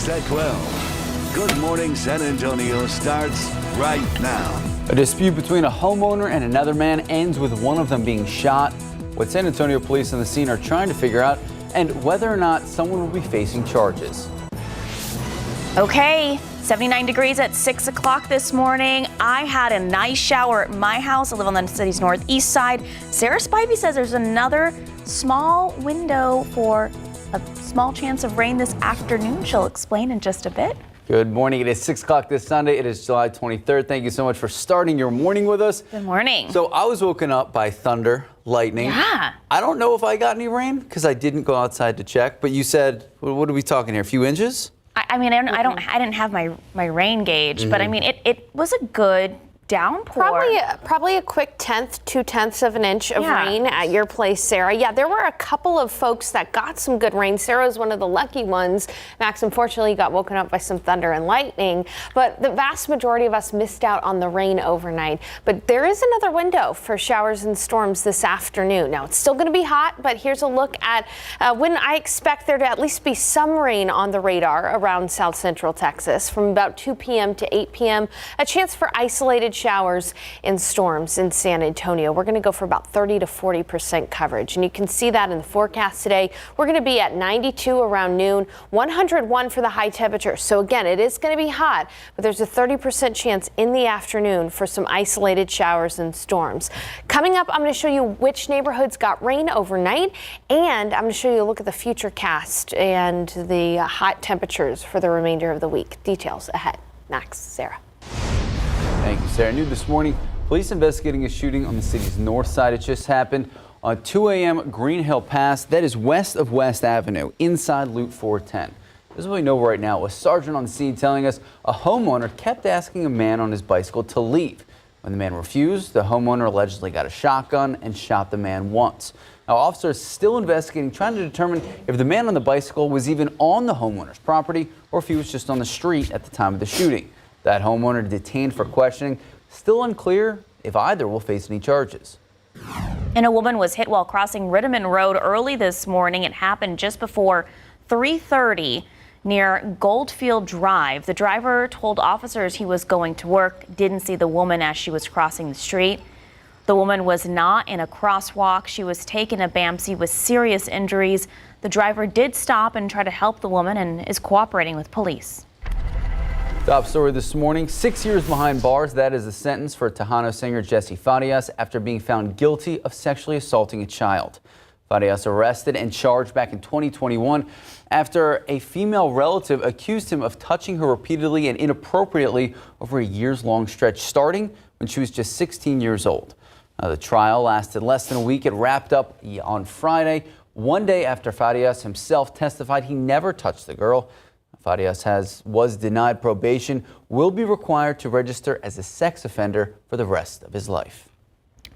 Foxx at 12. Good Morning San Antonio starts right now. A dispute between a homeowner and another man ends with one of them being shot. What San Antonio police on the scene are trying to figure out, and whether or not someone will be facing charges. Okay, 79 degrees at 6 o'clock this morning. I had a nice shower at my house. I live on the city's northeast side. Sarah Spivey says there's another small window for a small chance of rain this afternoon. She'll explain in just a bit. Good morning. It is 6 o'clock this Sunday. It is July 23rd. Thank you so much for starting your morning with us. Good morning. So I was woken up by thunder, lightning. Yeah. I don't know if I got any rain because I didn't go outside to check. But you said, what are we talking here? A few inches? I mean, I didn't have my rain gauge, but I mean, it was a good downpour. Probably a quick 2/10 of an inch of rain at your place, Sarah. Yeah, there were a couple of folks that got some good rain. Sarah was one of the lucky ones. Max, unfortunately, got woken up by some thunder and lightning, but the vast majority of us missed out on the rain overnight. But there is another window for showers and storms this afternoon. Now, it's still going to be hot, but here's a look at when I expect there to at least be some rain on the radar around South Central Texas from about 2 p.m. to 8 p.m. A chance for isolated showers and storms in San Antonio. We're going to go for about 30 to 40% coverage, and you can see that in the forecast today. We're going to be at 92 around noon, 101 for the high temperature. So again, it is going to be hot, but there's a 30% chance in the afternoon for some isolated showers and storms. Coming up, I'm going to show you which neighborhoods got rain overnight, and I'm going to show you a look at the future cast and the hot temperatures for the remainder of the week. Details ahead. Next, Sarah. Thank you, Sarah. New this morning, police investigating a shooting on the city's north side. It just happened on 2 a.m. Green Hill Pass. That is west of West Avenue, inside Loop 410. This is what we know right now. A sergeant on the scene telling us a homeowner kept asking a man on his bicycle to leave. When the man refused, the homeowner allegedly got a shotgun and shot the man once. Now, officers still investigating, trying to determine if the man on the bicycle was even on the homeowner's property or if he was just on the street at the time of the shooting. That homeowner detained for questioning. Still unclear if either will face any charges. And a woman was hit while crossing Rittiman Road early this morning. It happened just before 3:30 near Goldfield Drive. The driver told officers he was going to work, didn't see the woman as she was crossing the street. The woman was not in a crosswalk. She was taken to BAMC with serious injuries. The driver did stop and try to help the woman and is cooperating with police. Top story this morning, 6 years behind bars. That is the sentence for Tejano singer Jesse Farias after being found guilty of sexually assaulting a child. Farias arrested and charged back in 2021 after a female relative accused him of touching her repeatedly and inappropriately over a years-long stretch, starting when she was just 16 years old. The trial lasted less than a week. It wrapped up on Friday, one day after Farias himself testified he never touched the girl. Farias was denied probation, will be required to register as a sex offender for the rest of his life.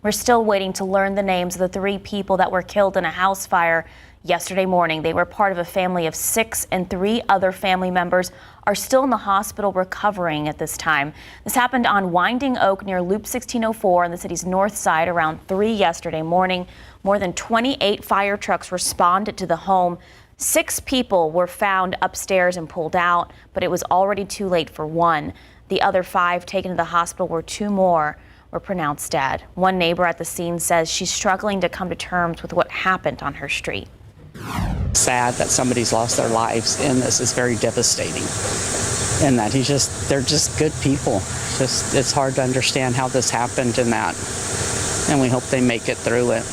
We're still waiting to learn the names of the 3 people that were killed in a house fire yesterday morning. They were part of a family of 6, and 3 other family members are still in the hospital recovering at this time. This happened on Winding Oak near Loop 1604 on the city's north side around 3 yesterday morning. More than 28 fire trucks responded to the home. 6 people were found upstairs and pulled out, but it was already too late for 1. The other 5 taken to the hospital, where 2 more were pronounced dead. One neighbor at the scene says she's struggling to come to terms with what happened on her street. Sad that somebody's lost their lives in this. Is very devastating. And that they're just good people. It's hard to understand how this happened and that. And we hope they make it through it.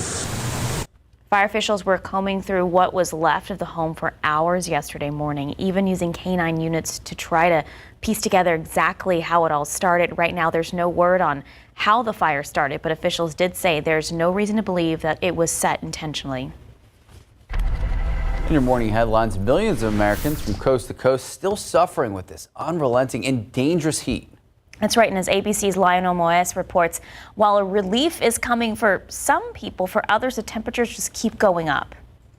Fire officials were combing through what was left of the home for hours yesterday morning, even using canine units to try to piece together exactly how it all started. Right now, there's no word on how the fire started, but officials did say there's no reason to believe that it was set intentionally. In your morning headlines, millions of Americans from coast to coast still suffering with this unrelenting and dangerous heat. That's right, and as ABC's Lionel Moes reports, while a relief is coming for some people, for others the temperatures just keep going up.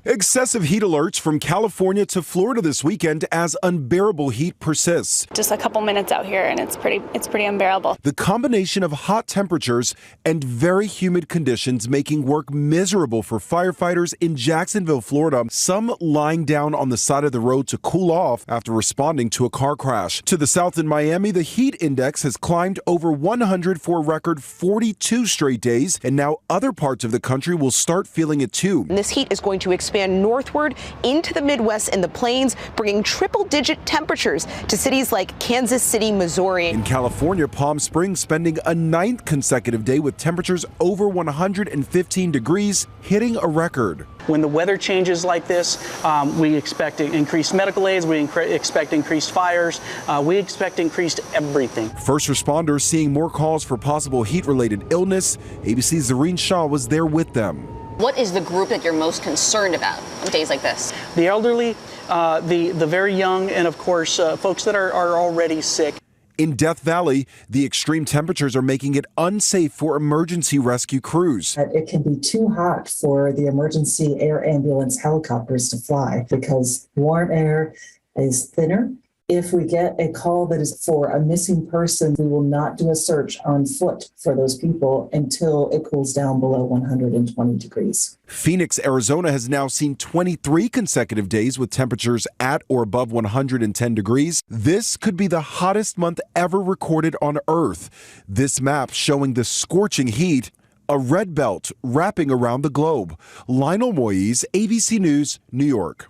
Excessive heat alerts from California to Florida this weekend as unbearable heat persists. Just a couple minutes out here and it's pretty unbearable. The combination of hot temperatures and very humid conditions making work miserable for firefighters in Jacksonville, Florida, some lying down on the side of the road to cool off after responding to a car crash. To the south in Miami, the heat index has climbed over 100 for a record 42 straight days, and now other parts of the country will start feeling it too. And this heat is going to expand northward into the Midwest and the plains, bringing triple-digit temperatures to cities like Kansas City, Missouri. In California, Palm Springs spending a 9th consecutive day with temperatures over 115 degrees, hitting a record. When the weather changes like this, we expect increased medical aids, we expect increased fires, we expect increased everything. First responders seeing more calls for possible heat-related illness. ABC's Zareen Shaw was there with them. What is the group that you're most concerned about on days like this? The elderly, the very young, and of course, folks that are already sick. In Death Valley, the extreme temperatures are making it unsafe for emergency rescue crews. It can be too hot for the emergency air ambulance helicopters to fly because warm air is thinner. If we get a call that is for a missing person, we will not do a search on foot for those people until it cools down below 120 degrees. Phoenix, Arizona has now seen 23 consecutive days with temperatures at or above 110 degrees. This could be the hottest month ever recorded on Earth. This map showing the scorching heat, a red belt wrapping around the globe. Lionel Moyes, ABC News, New York.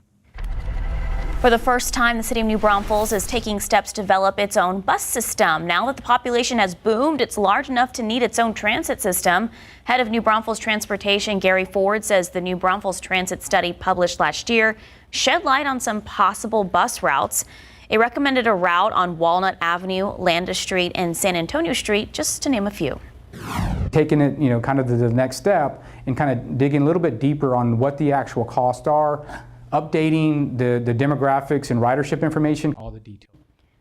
For the first time, the city of New Braunfels is taking steps to develop its own bus system. Now that the population has boomed, it's large enough to need its own transit system. Head of New Braunfels Transportation, Gary Ford, says the New Braunfels transit study published last year shed light on some possible bus routes. It recommended a route on Walnut Avenue, Landis Street, and San Antonio Street, just to name a few. Taking it, kind of to the next step and kind of digging a little bit deeper on what the actual costs are, updating the demographics and ridership information, all the details.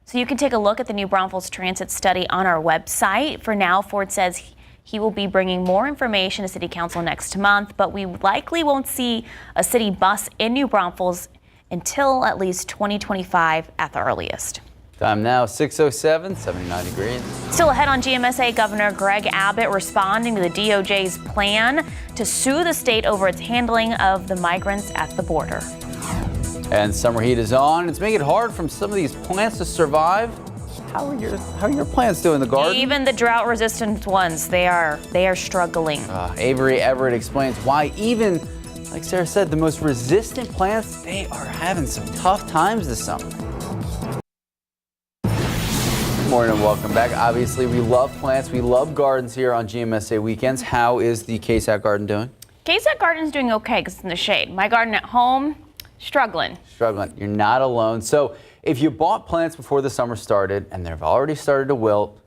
So you can take a look at the New Braunfels Transit Study on our website. For now, Ford says he will be bringing more information to City Council next month, but we likely won't see a city bus in New Braunfels until at least 2025 at the earliest. Time now, 6:07, 79 degrees. Still ahead on GMSA, Governor Greg Abbott responding to the DOJ's plan to sue the state over its handling of the migrants at the border. And summer heat is on. It's making it hard for some of these plants to survive. How are your plants doing in the garden? Even the drought-resistant ones, they are struggling. Avery Everett explains why even, like Sarah said, the most resistant plants, they are having some tough times this summer. Good morning and welcome back. Obviously, we love plants. We love gardens here on GMSA Weekends. How is the KSAT garden doing? KSAT garden's doing okay because it's in the shade. My garden at home, struggling. You're not alone. So if you bought plants before the summer started and they've already started to wilt,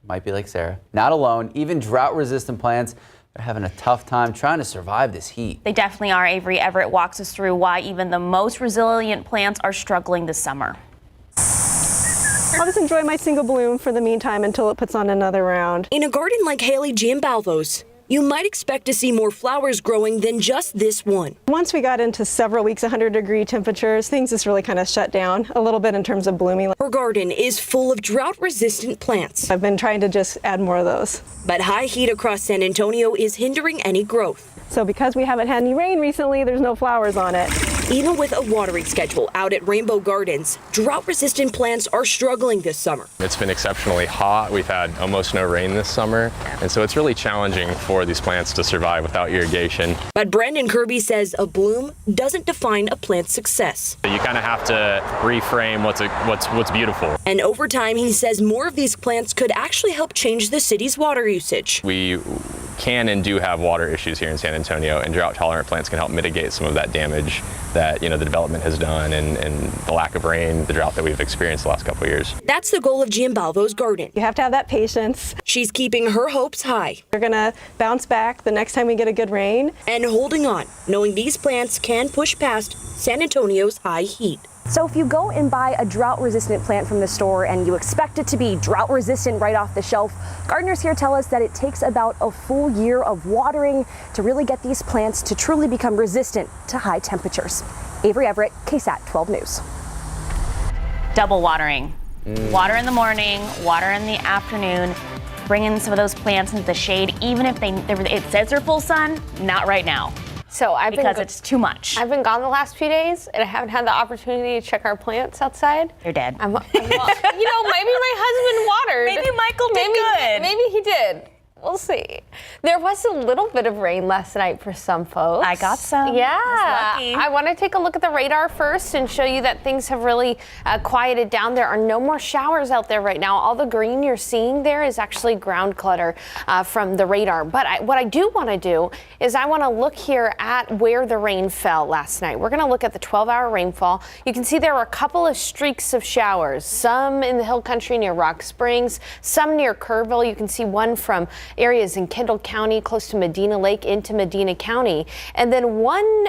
might be like Sarah, not alone. Even drought-resistant plants, they're having a tough time trying to survive this heat. They definitely are. Avery Everett walks us through why even the most resilient plants are struggling this summer. I'll just enjoy my single bloom for the meantime until it puts on another round. In a garden like Haley Giambalvo's, you might expect to see more flowers growing than just this one. Once we got into several weeks 100-degree temperatures, things just really kind of shut down a little bit in terms of blooming. Her garden is full of drought-resistant plants. I've been trying to just add more of those. But high heat across San Antonio is hindering any growth. So because we haven't had any rain recently, there's no flowers on it. Even with a watering schedule out at Rainbow Gardens, drought-resistant plants are struggling this summer. It's been exceptionally hot. We've had almost no rain this summer, and so it's really challenging for these plants to survive without irrigation. But Brandon Kirby says a bloom doesn't define a plant's success. You kind of have to reframe what's beautiful. And over time, he says more of these plants could actually help change the city's water usage. We can and do have water issues here in San Antonio, and drought-tolerant plants can help mitigate some of that damage that the development has done and the lack of rain, the drought that we've experienced the last couple of years. That's the goal of Giambalvo's garden. You have to have that patience. She's keeping her hopes high. We're gonna bounce back the next time we get a good rain. And holding on, knowing these plants can push past San Antonio's high heat. So if you go and buy a drought-resistant plant from the store and you expect it to be drought-resistant right off the shelf, gardeners here tell us that it takes about a full year of watering to really get these plants to truly become resistant to high temperatures. Avery Everett, KSAT 12 News. Double watering. Water in the morning, water in the afternoon. Bring in some of those plants into the shade, even if it says they're full sun, not right now. So because it's too much. I've been gone the last few days, and I haven't had the opportunity to check our plants outside. They're dead. Maybe my husband watered. Maybe Michael did good. Maybe he did. We'll see. There was a little bit of rain last night for some folks. I got some. Yeah. I was lucky. I want to take a look at the radar first and show you that things have really quieted down. There are no more showers out there right now. All the green you're seeing there is actually ground clutter from the radar. But what I do want to do is I want to look here at where the rain fell last night. We're going to look at the 12-hour rainfall. You can see there were a couple of streaks of showers, some in the hill country near Rock Springs, some near Kerrville. You can see one from areas in Kendall County close to Medina Lake into Medina County. And then one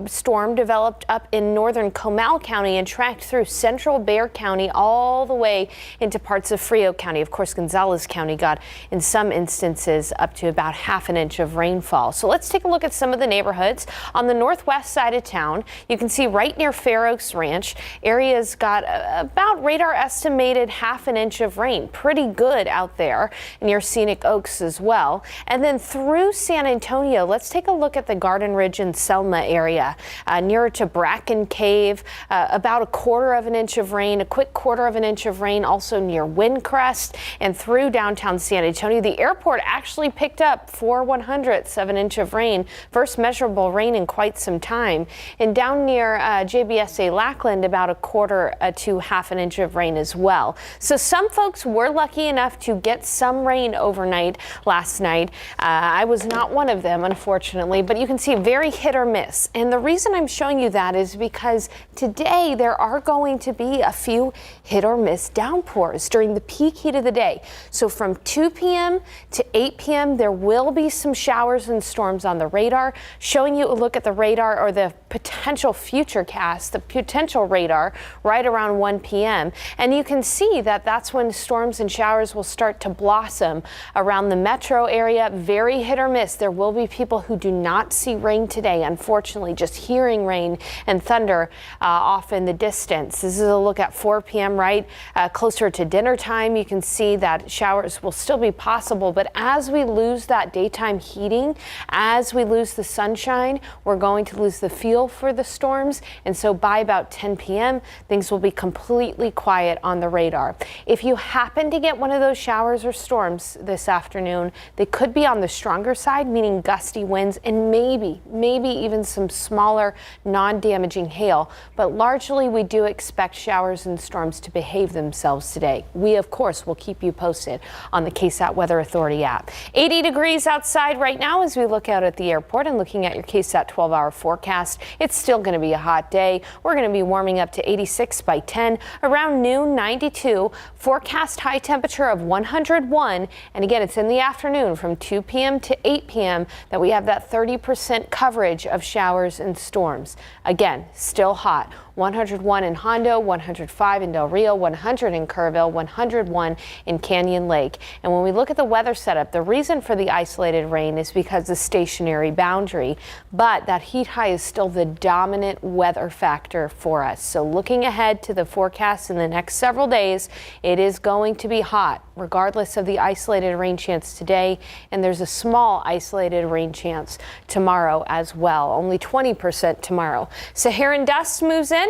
storm developed up in northern Comal County and tracked through central Bexar County all the way into parts of Frio County. Of course, Gonzales County got in some instances up to about ½ an inch of rainfall. So let's take a look at some of the neighborhoods. On the northwest side of town, you can see right near Fair Oaks Ranch, areas got about radar estimated ½ an inch of rain. Pretty good out there near Scenic Oaks as well. And then through San Antonio, let's take a look at the Garden Ridge and Selma area, nearer to Bracken Cave, about a inch of rain, a quick ½ inch of rain also near Windcrest and through downtown San Antonio. The airport actually picked up 4/100ths of an inch of rain, first measurable rain in quite some time. And down near JBSA Lackland, about a to ½ an inch of rain as well. So some folks were lucky enough to get some rain overnight last night. I was not one of them, unfortunately, but you can see very hit or miss. And the reason I'm showing you that is because today there are going to be a few hit or miss downpours during the peak heat of the day. So from 2 p.m. to 8 p.m. there will be some showers and storms on the radar. Showing you a look at the radar or the potential future cast, the potential radar right around 1 p.m. And you can see that that's when storms and showers will start to blossom around the metro area. Very hit or miss. There will be people who do not see rain today, unfortunately, just hearing rain and thunder off in the distance. This is a look at 4 p.m. right closer to dinner time. You can see that showers will still be possible, but as we lose that daytime heating, as we lose the sunshine, we're going to lose the feel for the storms. And so by about 10 p.m., things will be completely quiet on the radar. If you happen to get one of those showers or storms this afternoon, they could be on the stronger side, meaning gusty winds and maybe even some smaller non-damaging hail. But largely we do expect showers and storms to behave themselves today. We, of course, will keep you posted on the KSAT Weather Authority app. 80 degrees outside right now as we look out at the airport and looking at your KSAT 12-hour forecast. It's still going to be a hot day. We're going to be warming up to 86 by 10. Around noon, 92. Forecast high temperature of 101. And again, it's in the afternoon from 2 p.m. to 8 p.m. that we have that 30% coverage of showers and storms. Again, still hot. 101 in Hondo, 105 in Del Rio, 100 in Kerrville, 101 in Canyon Lake. And when we look at the weather setup, the reason for the isolated rain is because of stationary boundary, but that heat high is still the dominant weather factor for us. So looking ahead to the forecast in the next several days, it is going to be hot, regardless of the isolated rain chance today. And there's a small isolated rain chance tomorrow as well, only 20% tomorrow. Saharan dust moves in.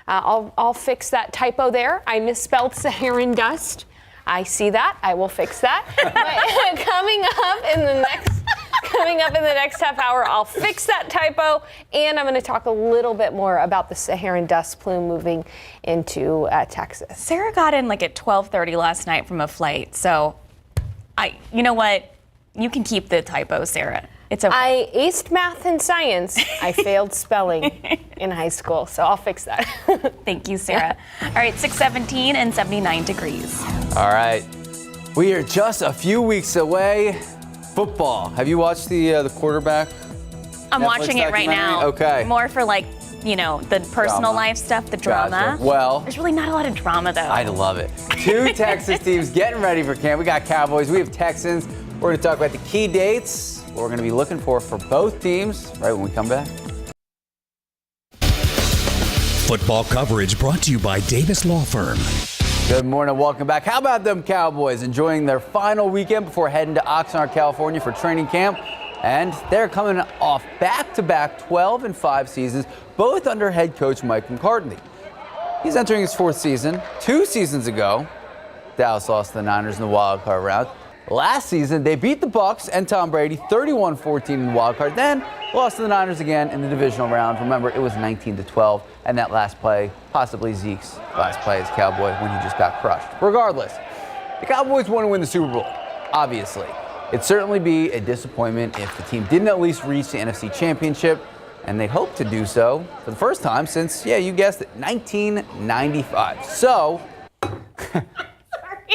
I'll fix that typo there. I misspelled Saharan dust. I see that. I will fix that. But coming up in the next half hour, I'll fix that typo, and I'm going to talk a little bit more about the Saharan dust plume moving into Texas. Sarah got in like at 12:30 last night from a flight, so you know what? You can keep the typo, Sarah. It's okay. I aced math and science. I failed spelling in high school, so I'll fix that. Thank you, Sarah. All right, 6:17 and 79 degrees. All right, we are just a few weeks away. Football. Have you watched the quarterback? I'm Netflix watching it right now. Okay. More for like the personal life stuff, the drama. Gotcha. Well, there's really not a lot of drama, though. I love it. 2 Texas teams getting ready for camp. We got Cowboys, we have Texans. We're going to talk about the key dates, what we're going to be looking for both teams right when we come back. Football coverage brought to you by Davis Law Firm. Good morning, welcome back. How about them Cowboys enjoying their final weekend before heading to Oxnard, California for training camp? And they're coming off back-to-back 12-5 seasons, both under head coach Mike McCarthy. He's entering his 4th season. 2 seasons ago, Dallas lost to the Niners in the wild card round. Last season, they beat the Bucs and Tom Brady 31-14 in the wild card, then lost to the Niners again in the divisional round. Remember, it was 19-12, and that last play, possibly Zeke's last play as Cowboy when he just got crushed. Regardless, the Cowboys want to win the Super Bowl, obviously. It'd certainly be a disappointment if the team didn't at least reach the NFC Championship, and they'd hope to do so for the first time since, yeah, you guessed it, 1995. So,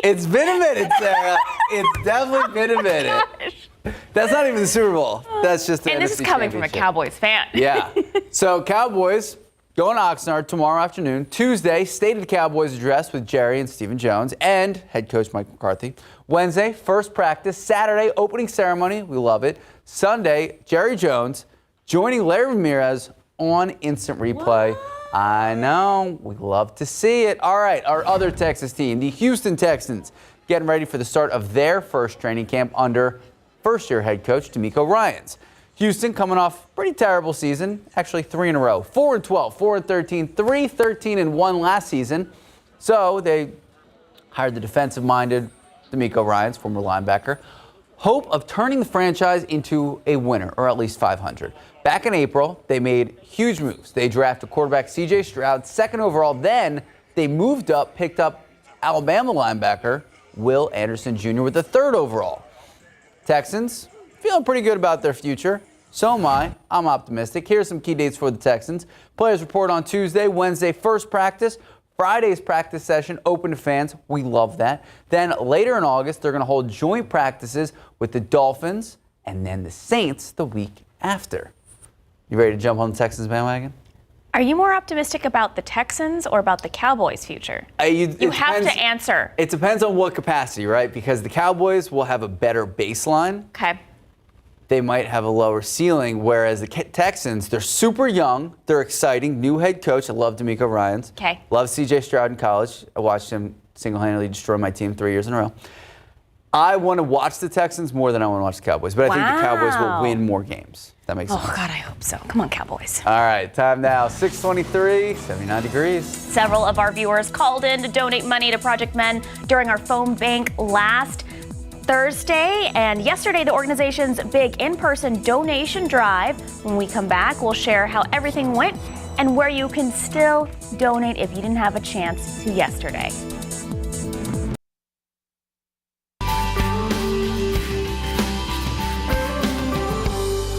it's been a minute, Sarah. It's definitely been a minute. That's not even the Super Bowl. That's just the NFC this is coming from a Cowboys fan. Yeah. So Cowboys going to Oxnard tomorrow afternoon. Tuesday, State of the Cowboys address with Jerry and Stephen Jones and head coach Mike McCarthy. Wednesday, first practice. Saturday, opening ceremony. We love it. Sunday, Jerry Jones joining Larry Ramirez on instant replay. What? I know. We love to see it. All right, our other Texas team, the Houston Texans, getting ready for the start of their first training camp under first-year head coach DeMeco Ryans. Houston coming off a pretty terrible season, actually 3 in a row. 4-12, 4-13, 3-13-1 last season. So they hired the defensive-minded DeMeco Ryans, former linebacker. Hope of turning the franchise into a winner, or at least 500. Back in April, they made huge moves. They drafted quarterback C.J. Stroud, 2nd overall. Then they moved up, picked up Alabama linebacker Will Anderson Jr. with the 3rd overall. Texans feeling pretty good about their future. So am I. I'm optimistic. Here's some key dates for the Texans. Players report on Tuesday, Wednesday, first practice. Friday's practice session open to fans. We love that. Then later in August, they're going to hold joint practices with the Dolphins and then the Saints the week after. You ready to jump on the Texans bandwagon? Are you more optimistic about the Texans or about the Cowboys' future? You have to answer. It depends on what capacity, right? Because the Cowboys will have a better baseline. Okay. They might have a lower ceiling, whereas the Texans, they're super young. They're exciting. New head coach. I love DeMeco Ryans. Okay. Love C.J. Stroud in college. I watched him single-handedly destroy my team 3 years in a row. I want to watch the Texans more than I want to watch the Cowboys, but I think the Cowboys will win more games. If that makes sense. Oh, God, I hope so. Come on, Cowboys. All right, time now, 6:23, 79 degrees. Several of our viewers called in to donate money to Project Men during our phone bank last Thursday, and yesterday the organization's big in-person donation drive. When we come back, we'll share how everything went and where you can still donate if you didn't have a chance to yesterday.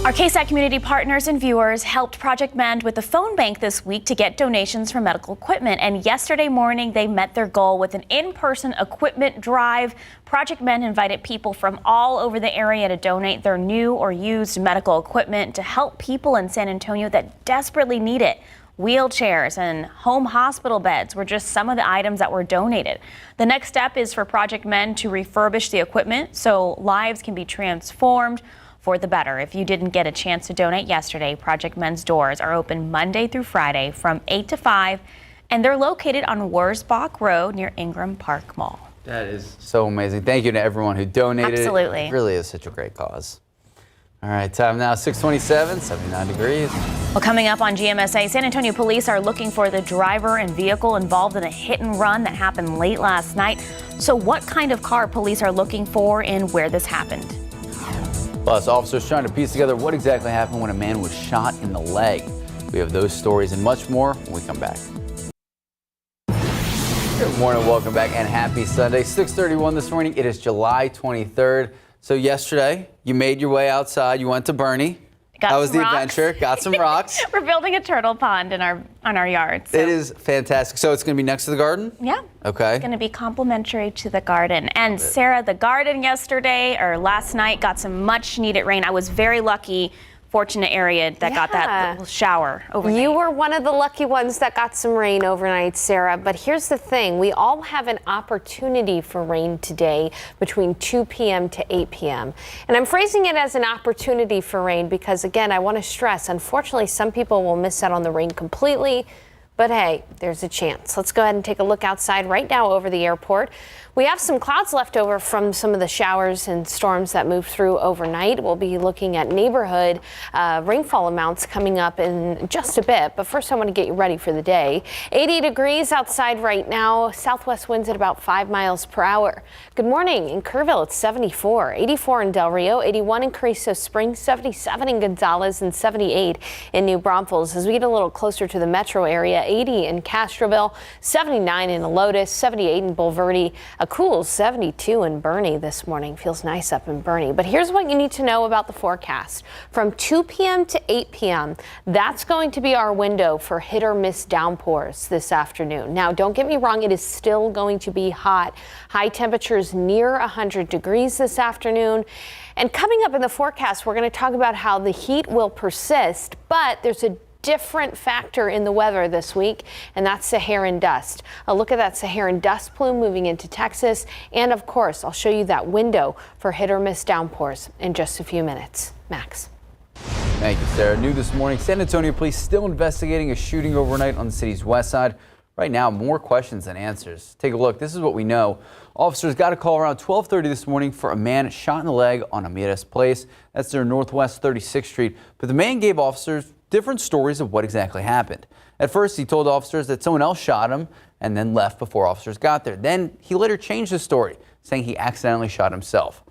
Our KSAT community partners and viewers helped Project Mend with the phone bank this week to get donations for medical equipment. And yesterday morning, they met their goal with an in-person equipment drive. Project Mend invited people from all over the area to donate their new or used medical equipment to help people in San Antonio that desperately need it. Wheelchairs and home hospital beds were just some of the items that were donated. The next step is for Project Mend to refurbish the equipment so lives can be transformed for the better. If you didn't get a chance to donate yesterday, Project Mend's doors are open Monday through Friday from 8 to 5, and they're located on Wurzbach Road near Ingram Park Mall. That is so amazing. Thank you to everyone who donated. Absolutely. It really is such a great cause. All right, time now, 6:27, 79 degrees. Well, coming up on GMSA, San Antonio police are looking for the driver and vehicle involved in a hit and run that happened late last night. So what kind of car police are looking for and where this happened? Plus, officers trying to piece together what exactly happened when a man was shot in the leg. We have those stories and much more when we come back. Good morning, welcome back, and happy Sunday. 6:31 this morning. It is July 23rd. So yesterday, you made your way outside. You went to Bernie. How was the adventure? Got some rocks. We're building a turtle pond in our yard. So. It is fantastic. So it's going to be next to the garden? Yeah. Okay. It's going to be complimentary to the garden. And Sarah, the garden last night got some much needed rain. I was very lucky fortunate area that got that little shower overnight. You were one of the lucky ones that got some rain overnight, Sarah. But here's the thing. We all have an opportunity for rain today between 2 p.m. to 8 p.m. And I'm phrasing it as an opportunity for rain because, again, I want to stress, unfortunately, some people will miss out on the rain completely. But hey, there's a chance. Let's go ahead and take a look outside right now over the airport. We have some clouds left over from some of the showers and storms that moved through overnight. We'll be looking at neighborhood rainfall amounts coming up in just a bit. But first, I want to get you ready for the day. 80 degrees outside right now. Southwest winds at about 5 miles per hour. Good morning in Kerrville. It's 74, 84 in Del Rio, 81 in Carrizo Springs, 77 in Gonzales, and 78 in New Braunfels. As we get a little closer to the metro area, 80 in Castroville, 79 in Helotes, 78 in Bulverde. A cool 72 in Bernie this morning. Feels nice up in Bernie. But here's what you need to know about the forecast. From 2 p.m. to 8 p.m., that's going to be our window for hit or miss downpours this afternoon. Now, don't get me wrong, it is still going to be hot. High temperatures near 100 degrees this afternoon. And coming up in the forecast, we're going to talk about how the heat will persist, but there's a different factor in the weather this week, and that's Saharan dust. A look at that Saharan dust plume moving into Texas, and of course, I'll show you that window for hit or miss downpours in just a few minutes. Max. Thank you, Sarah. New this morning, San Antonio police still investigating a shooting overnight on the city's west side. Right now, more questions than answers. Take a look. This is what we know. Officers got a call around 12:30 this morning for a man shot in the leg on Ramirez Place. That's near Northwest 36th Street. But the man gave officers different stories of what exactly happened. At first, he told officers that someone else shot him and then left before officers got there. Then he later changed his story, saying he accidentally shot himself.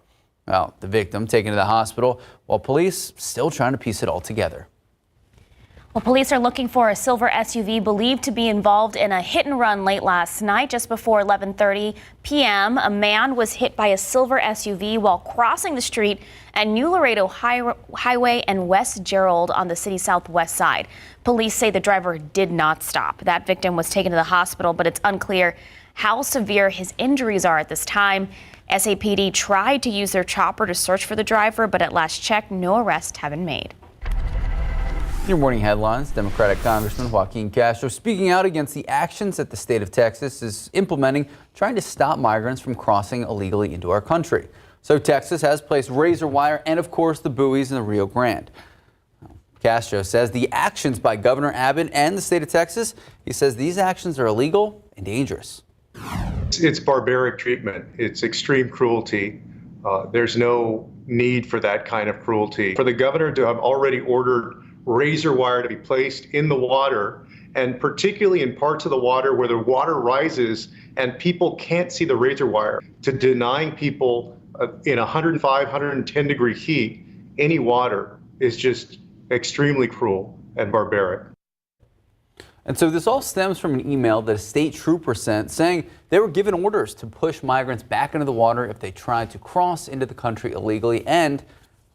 Well, the victim taken to the hospital while police still trying to piece it all together. Well, police are looking for a silver SUV believed to be involved in a hit and run late last night. Just before 11:30 p.m., a man was hit by a silver SUV while crossing the street at New Laredo Highway and West Gerald on the city's southwest side. Police say the driver did not stop. That victim was taken to the hospital, but it's unclear how severe his injuries are at this time. SAPD tried to use their chopper to search for the driver, but at last check, no arrests have been made. Your morning headlines. Democratic Congressman Joaquin Castro speaking out against the actions that the state of Texas is implementing, trying to stop migrants from crossing illegally into our country. So Texas has placed razor wire and, of course, the buoys in the Rio Grande. Castro says the actions by Governor Abbott and the state of Texas, he says these actions are illegal and dangerous. It's barbaric treatment. It's extreme cruelty. There's no need for that kind of cruelty. For the governor to have already ordered razor wire to be placed in the water, and particularly in parts of the water where the water rises and people can't see the razor wire, to denying people in 105, 110 degree heat any water is just extremely cruel and barbaric. And so this all stems from an email that a state trooper sent saying they were given orders to push migrants back into the water if they tried to cross into the country illegally, and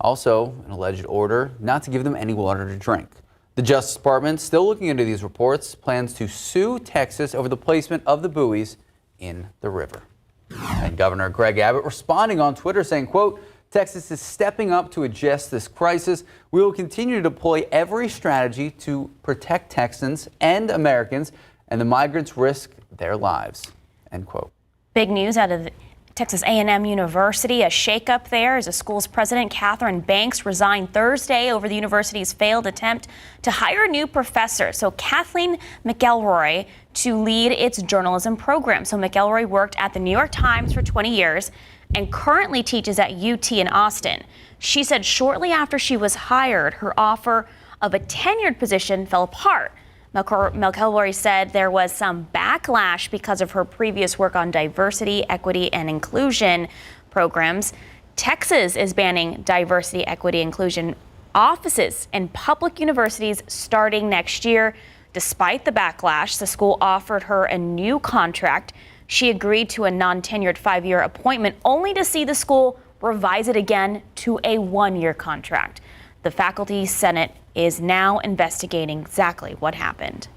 also an alleged order not to give them any water to drink. The Justice Department, still looking into these reports, plans to sue Texas over the placement of the buoys in the river. And Governor Greg Abbott responding on Twitter saying, quote, Texas is stepping up to address this crisis. We will continue to deploy every strategy to protect Texans and Americans, and the migrants risk their lives, end quote. Big news out of Texas A&M University, a shakeup there as the school's president, Catherine Banks, resigned Thursday over the university's failed attempt to hire a new professor. So Kathleen McElroy to lead its journalism program. So McElroy worked at the New York Times for 20 years and currently teaches at UT in Austin. She said shortly after she was hired, her offer of a tenured position fell apart. McElroy said there was some backlash because of her previous work on diversity, equity, and inclusion programs. Texas is banning diversity, equity, inclusion offices in public universities starting next year. Despite the backlash, the school offered her a new contract. She agreed to a non-tenured 5-year appointment, only to see the school revise it again to a 1-year contract. The faculty senate is now investigating exactly what happened.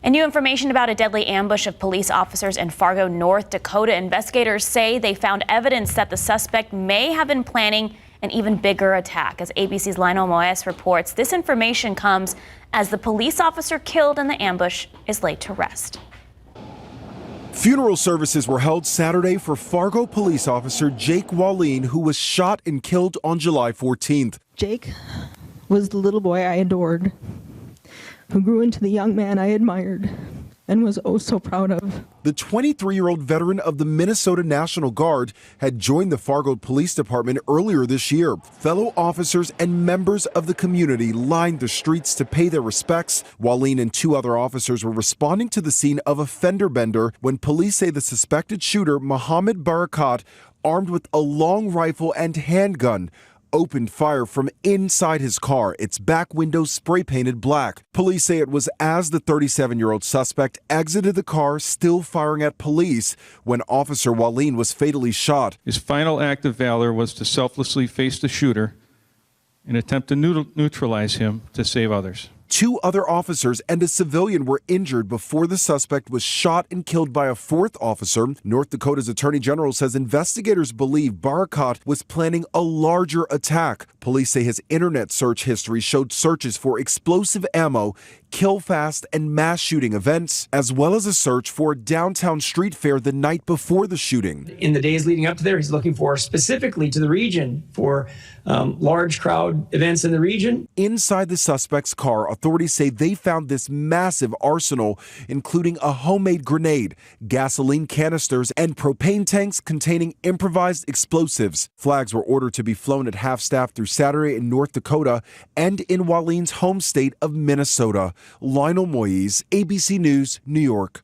And new information about a deadly ambush of police officers in Fargo, North Dakota. Investigators say they found evidence that the suspect may have been planning an even bigger attack. As ABC's Lionel Moes reports, this information comes as the police officer killed in the ambush is laid to rest. Funeral services were held Saturday for Fargo police officer Jake Wallin, who was shot and killed on July 14th. Jake was the little boy I adored, who grew into the young man I admired and was oh so proud of. The 23-year-old veteran of the Minnesota National Guard had joined the Fargo Police Department earlier this year. Fellow officers and members of the community lined the streets to pay their respects. Wallin and 2 other officers were responding to the scene of a fender bender when police say the suspected shooter, Mohammed Barakat, armed with a long rifle and handgun, opened fire from inside his car, its back window spray painted black. Police say it was as the 37-year-old suspect exited the car, still firing at police, when Officer Wallin was fatally shot. His final act of valor was to selflessly face the shooter and attempt to neutralize him to save others. 2 other officers and a civilian were injured before the suspect was shot and killed by a 4th officer. North Dakota's Attorney General says investigators believe Barakat was planning a larger attack. Police say his internet search history showed searches for explosive ammo, kill fast, and mass shooting events, as well as a search for a downtown street fair the night before the shooting. In the days leading up to there, he's looking for specifically to the region for large crowd events in the region. Inside the suspect's car, authorities say they found this massive arsenal, including a homemade grenade, gasoline canisters, and propane tanks containing improvised explosives. Flags were ordered to be flown at half-staff through Saturday in North Dakota and in Wallin's home state of Minnesota. Lionel Moyes, ABC News, New York.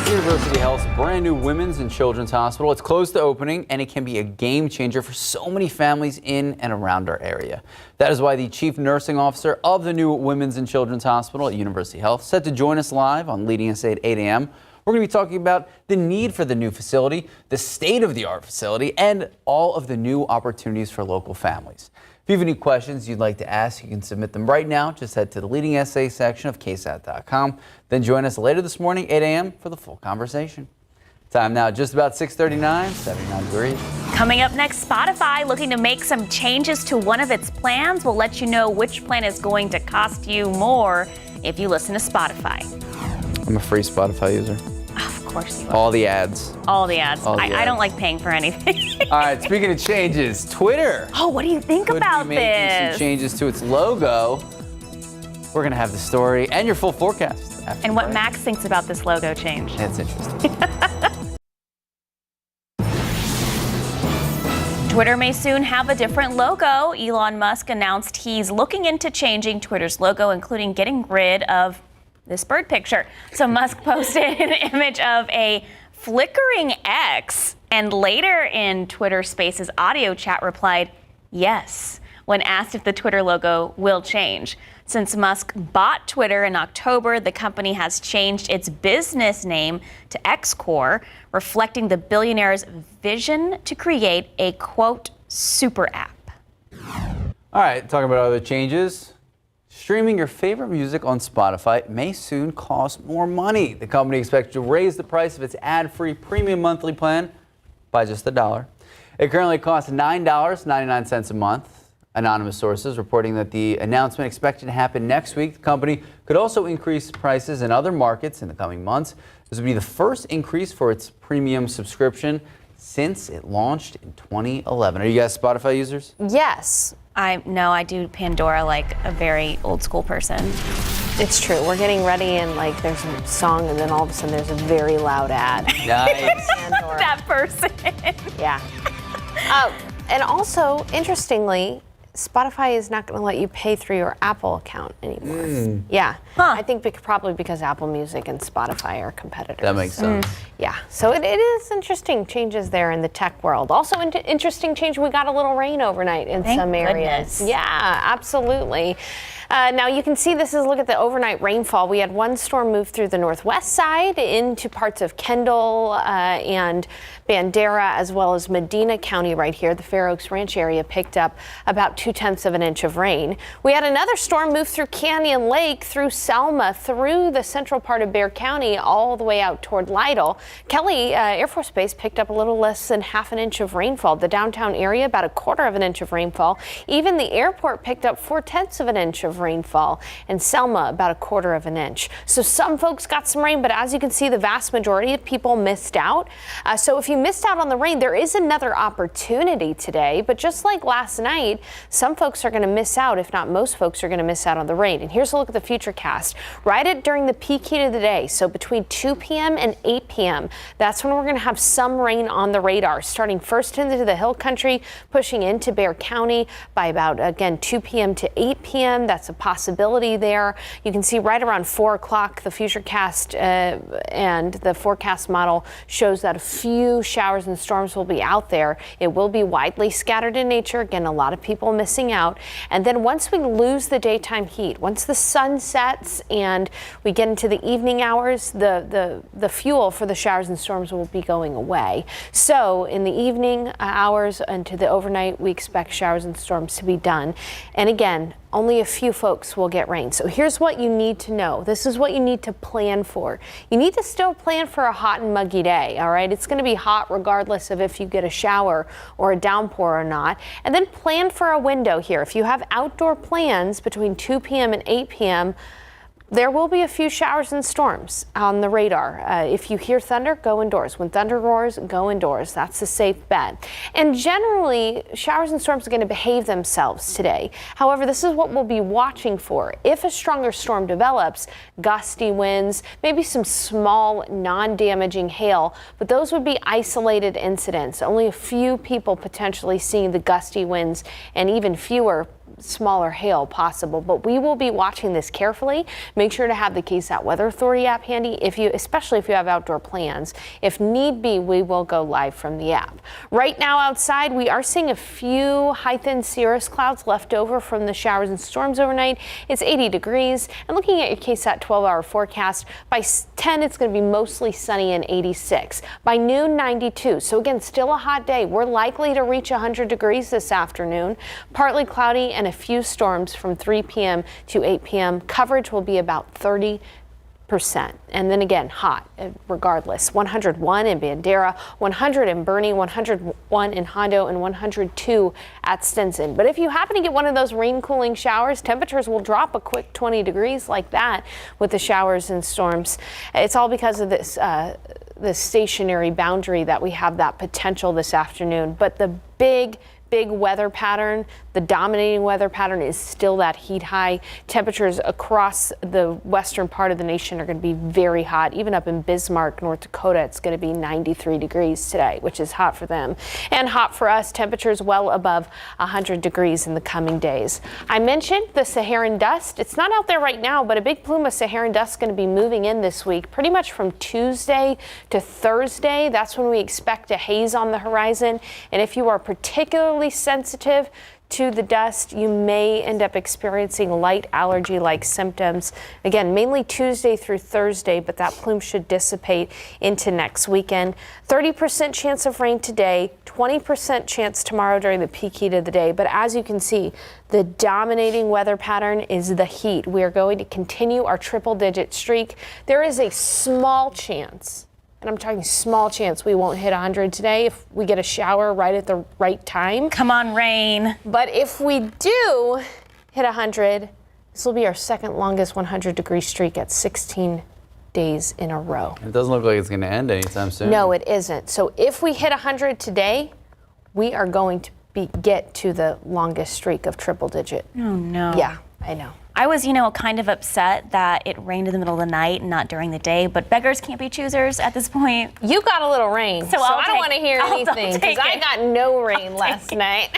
University Health's brand new women's and children's hospital. It's close to opening, and it can be a game changer for so many families in and around our area. That is why the chief nursing officer of the new women's and children's hospital at University Health said to join us live on Leading SA at 8 a.m. We're going to be talking about the need for the new facility, the state-of-the-art facility, and all of the new opportunities for local families. If you have any questions you'd like to ask, you can submit them right now. Just head to the Leading SA section of KSAT.com. Then join us later this morning, 8 a.m. for the full conversation. Time now, just about 6:39, 79 degrees. Coming up next, Spotify looking to make some changes to one of its plans. We'll let you know which plan is going to cost you more if you listen to Spotify. I'm a free Spotify user. Of course you are. All the ads. All the ads. All the ads. I don't like paying for anything. All right, speaking of changes, Twitter. Oh, what do you think about Could be making some changes to its logo. We're going to have the story and your full forecast. And what Max thinks about this logo change. That's interesting. Twitter may soon have a different logo. Elon Musk announced he's looking into changing Twitter's logo, including getting rid of this bird picture. So Musk posted an image of a flickering X, and later in Twitter Spaces audio chat replied, yes, when asked if the Twitter logo will change. Since Musk bought Twitter in October, the company has changed its business name to X Corp, reflecting the billionaire's vision to create a, quote, super app. All right, talking about other changes. Streaming your favorite music on Spotify may soon cost more money. The company expects to raise the price of its ad-free premium monthly plan by just $1. It currently costs $9.99 a month. Anonymous sources reporting that the announcement expected to happen next week. The company could also increase prices in other markets in the coming months. This would be the first increase for its premium subscription since it launched in 2011. Are you guys Spotify users? Yes. I do Pandora like a very old school person. It's true. We're getting ready and like there's a song and then all of a sudden there's a very loud ad. Nice. That person. Yeah. And also, interestingly, Spotify is not going to let you pay through your Apple account anymore. Yeah. I think probably because Apple Music and Spotify are competitors. That makes sense. Yeah. So it is interesting changes there in the tech world. Also interesting change. We got a little rain overnight in some areas. Goodness. Yeah, absolutely. Now you can see this is a look at the overnight rainfall. We had one storm move through the northwest side into parts of Kendall and Bandera, as well as Medina County right here. The Fair Oaks Ranch area picked up about 2/10 of an inch of rain. We had another storm move through Canyon Lake, through Selma, through the central part of Bexar County, all the way out toward Lytle. Kelly Air Force Base picked up a little less than half an inch of rainfall. The downtown area, about 1/4 of an inch of rainfall. Even the airport picked up 4/10 of an inch of rainfall, and Selma about 1/4 of an inch. So some folks got some rain, but as you can see, the vast majority of people missed out. So if you missed out on the rain, there is another opportunity today, but just like last night, some folks are going to miss out, if not most folks are going to miss out on the rain. And here's a look at the futurecast. Right during the peak heat of the day, so between 2 p.m. and 8 p.m., that's when we're going to have some rain on the radar, starting first into the hill country, pushing into Bexar County by about, again, 2 p.m. to 8 p.m. That's a possibility there. You can see right around 4 o'clock, the futurecast and the forecast model shows that a few showers and storms will be out there. It will be widely scattered in nature. Again, a lot of people missing out. And then once we lose the daytime heat, once the sun sets and we get into the evening hours, the fuel for the showers and storms will be going away. So in the evening hours and to the overnight, we expect showers and storms to be done. And again, only a few folks will get rain. So here's what you need to know. This is what you need to plan for. You need to still plan for a hot and muggy day, all right? It's going to be hot regardless of if you get a shower or a downpour or not. And then plan for a window here. If you have outdoor plans between 2 p.m. and 8 p.m., there will be a few showers and storms on the radar. If you hear thunder, go indoors. When thunder roars, go indoors. That's a safe bet. And generally, showers and storms are going to behave themselves today. However, this is what we'll be watching for. If a stronger storm develops, gusty winds, maybe some small non-damaging hail, but those would be isolated incidents. Only a few people potentially seeing the gusty winds and even fewer smaller hail possible, but we will be watching this carefully. Make sure to have the KSAT Weather Authority app handy, especially if you have outdoor plans. If need be, we will go live from the app. Right now outside, we are seeing a few high-thin cirrus clouds left over from the showers and storms overnight. It's 80 degrees, and looking at your KSAT 12-hour forecast, by 10 it's going to be mostly sunny and 86. By noon, 92. So again, still a hot day. We're likely to reach 100 degrees this afternoon. Partly cloudy and a few storms from 3 p.m. to 8 p.m. Coverage will be about 30%. And then again, hot regardless. 101 in Bandera, 100 in Bernie, 101 in Hondo, and 102 at Stinson. But if you happen to get one of those rain cooling showers, temperatures will drop a quick 20 degrees like that with the showers and storms. It's all because of this the stationary boundary that we have that potential this afternoon. But the big weather pattern, the dominating weather pattern is still that heat high. Temperatures across the western part of the nation are going to be very hot. Even up in Bismarck, North Dakota, it's going to be 93 degrees today, which is hot for them. And hot for us, temperatures well above 100 degrees in the coming days. I mentioned the Saharan dust. It's not out there right now, but a big plume of Saharan dust is going to be moving in this week, pretty much from Tuesday to Thursday. That's when we expect a haze on the horizon. And if you are particularly sensitive to the dust, you may end up experiencing light allergy-like symptoms. Again, mainly Tuesday through Thursday, but that plume should dissipate into next weekend. 30% chance of rain today, 20% chance tomorrow during the peak heat of the day. But as you can see, the dominating weather pattern is the heat. We are going to continue our triple-digit streak. There is a small chance, and I'm talking small chance, we won't hit 100 today if we get a shower right at the right time. Come on, rain. But if we do hit 100, this will be our second longest 100-degree streak at 16 days in a row. It doesn't look like it's going to end anytime soon. No, it isn't. So if we hit 100 today, we are going to get to the longest streak of triple digit. Oh, no. Yeah, I know. I was, kind of upset that it rained in the middle of the night and not during the day, but beggars can't be choosers at this point. You got a little rain, so I don't want to hear anything because I got no rain last night.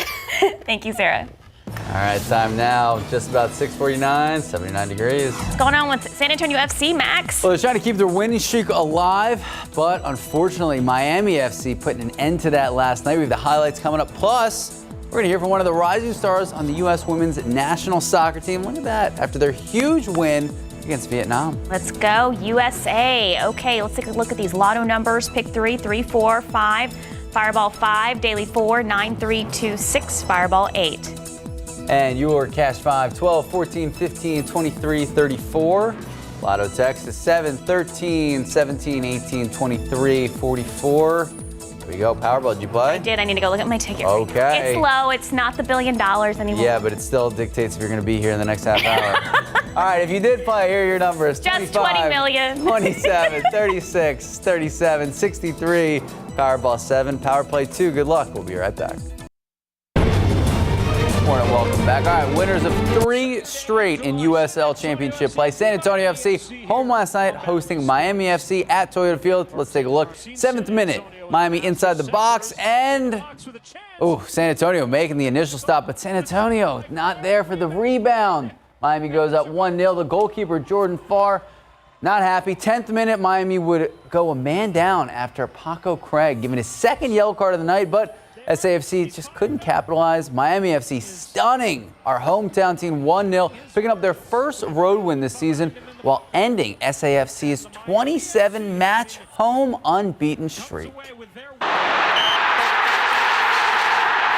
Thank you, Sarah. All right, time now, just about 6:49, 79 degrees. What's going on with San Antonio FC, Max? Well, they're trying to keep their winning streak alive, but unfortunately, Miami FC put an end to that last night. We have the highlights coming up, plus We're going to hear from one of the rising stars on the U.S. women's national soccer team. Look at that, after their huge win against Vietnam. Let's go, USA. Okay, let's take a look at these lotto numbers. Pick 3, 3, 4, 5, Fireball 5, Daily 4, 9, 3, 2, 6, Fireball 8. And your cash 5, 12, 14, 15, 23, 34. Lotto text is 7, 13, 17, 18, 23, 44. There we go. Powerball, did you play? I did. I need to go look at my ticket. Okay. It's low. It's not the $1 billion anymore. Yeah, but it still dictates if you're going to be here in the next half hour. All right, if you did play, here are your numbers. Just 25, 20 million. 27, 36, 37, 63, Powerball 7, Power Play 2. Good luck. We'll be right back. Morning, welcome back. All right, winners of 3 straight in USL Championship play. San Antonio FC home last night, hosting Miami FC at Toyota Field. Let's take a look. 7th minute, Miami inside the box, and San Antonio making the initial stop, but San Antonio not there for the rebound. Miami goes up 1-0. The goalkeeper, Jordan Farr, not happy. 10th minute, Miami would go a man down after Paco Craig giving his 2nd yellow card of the night, but SAFC just couldn't capitalize. Miami FC stunning our hometown team 1-0, picking up their first road win this season while ending SAFC's 27-match home unbeaten streak. All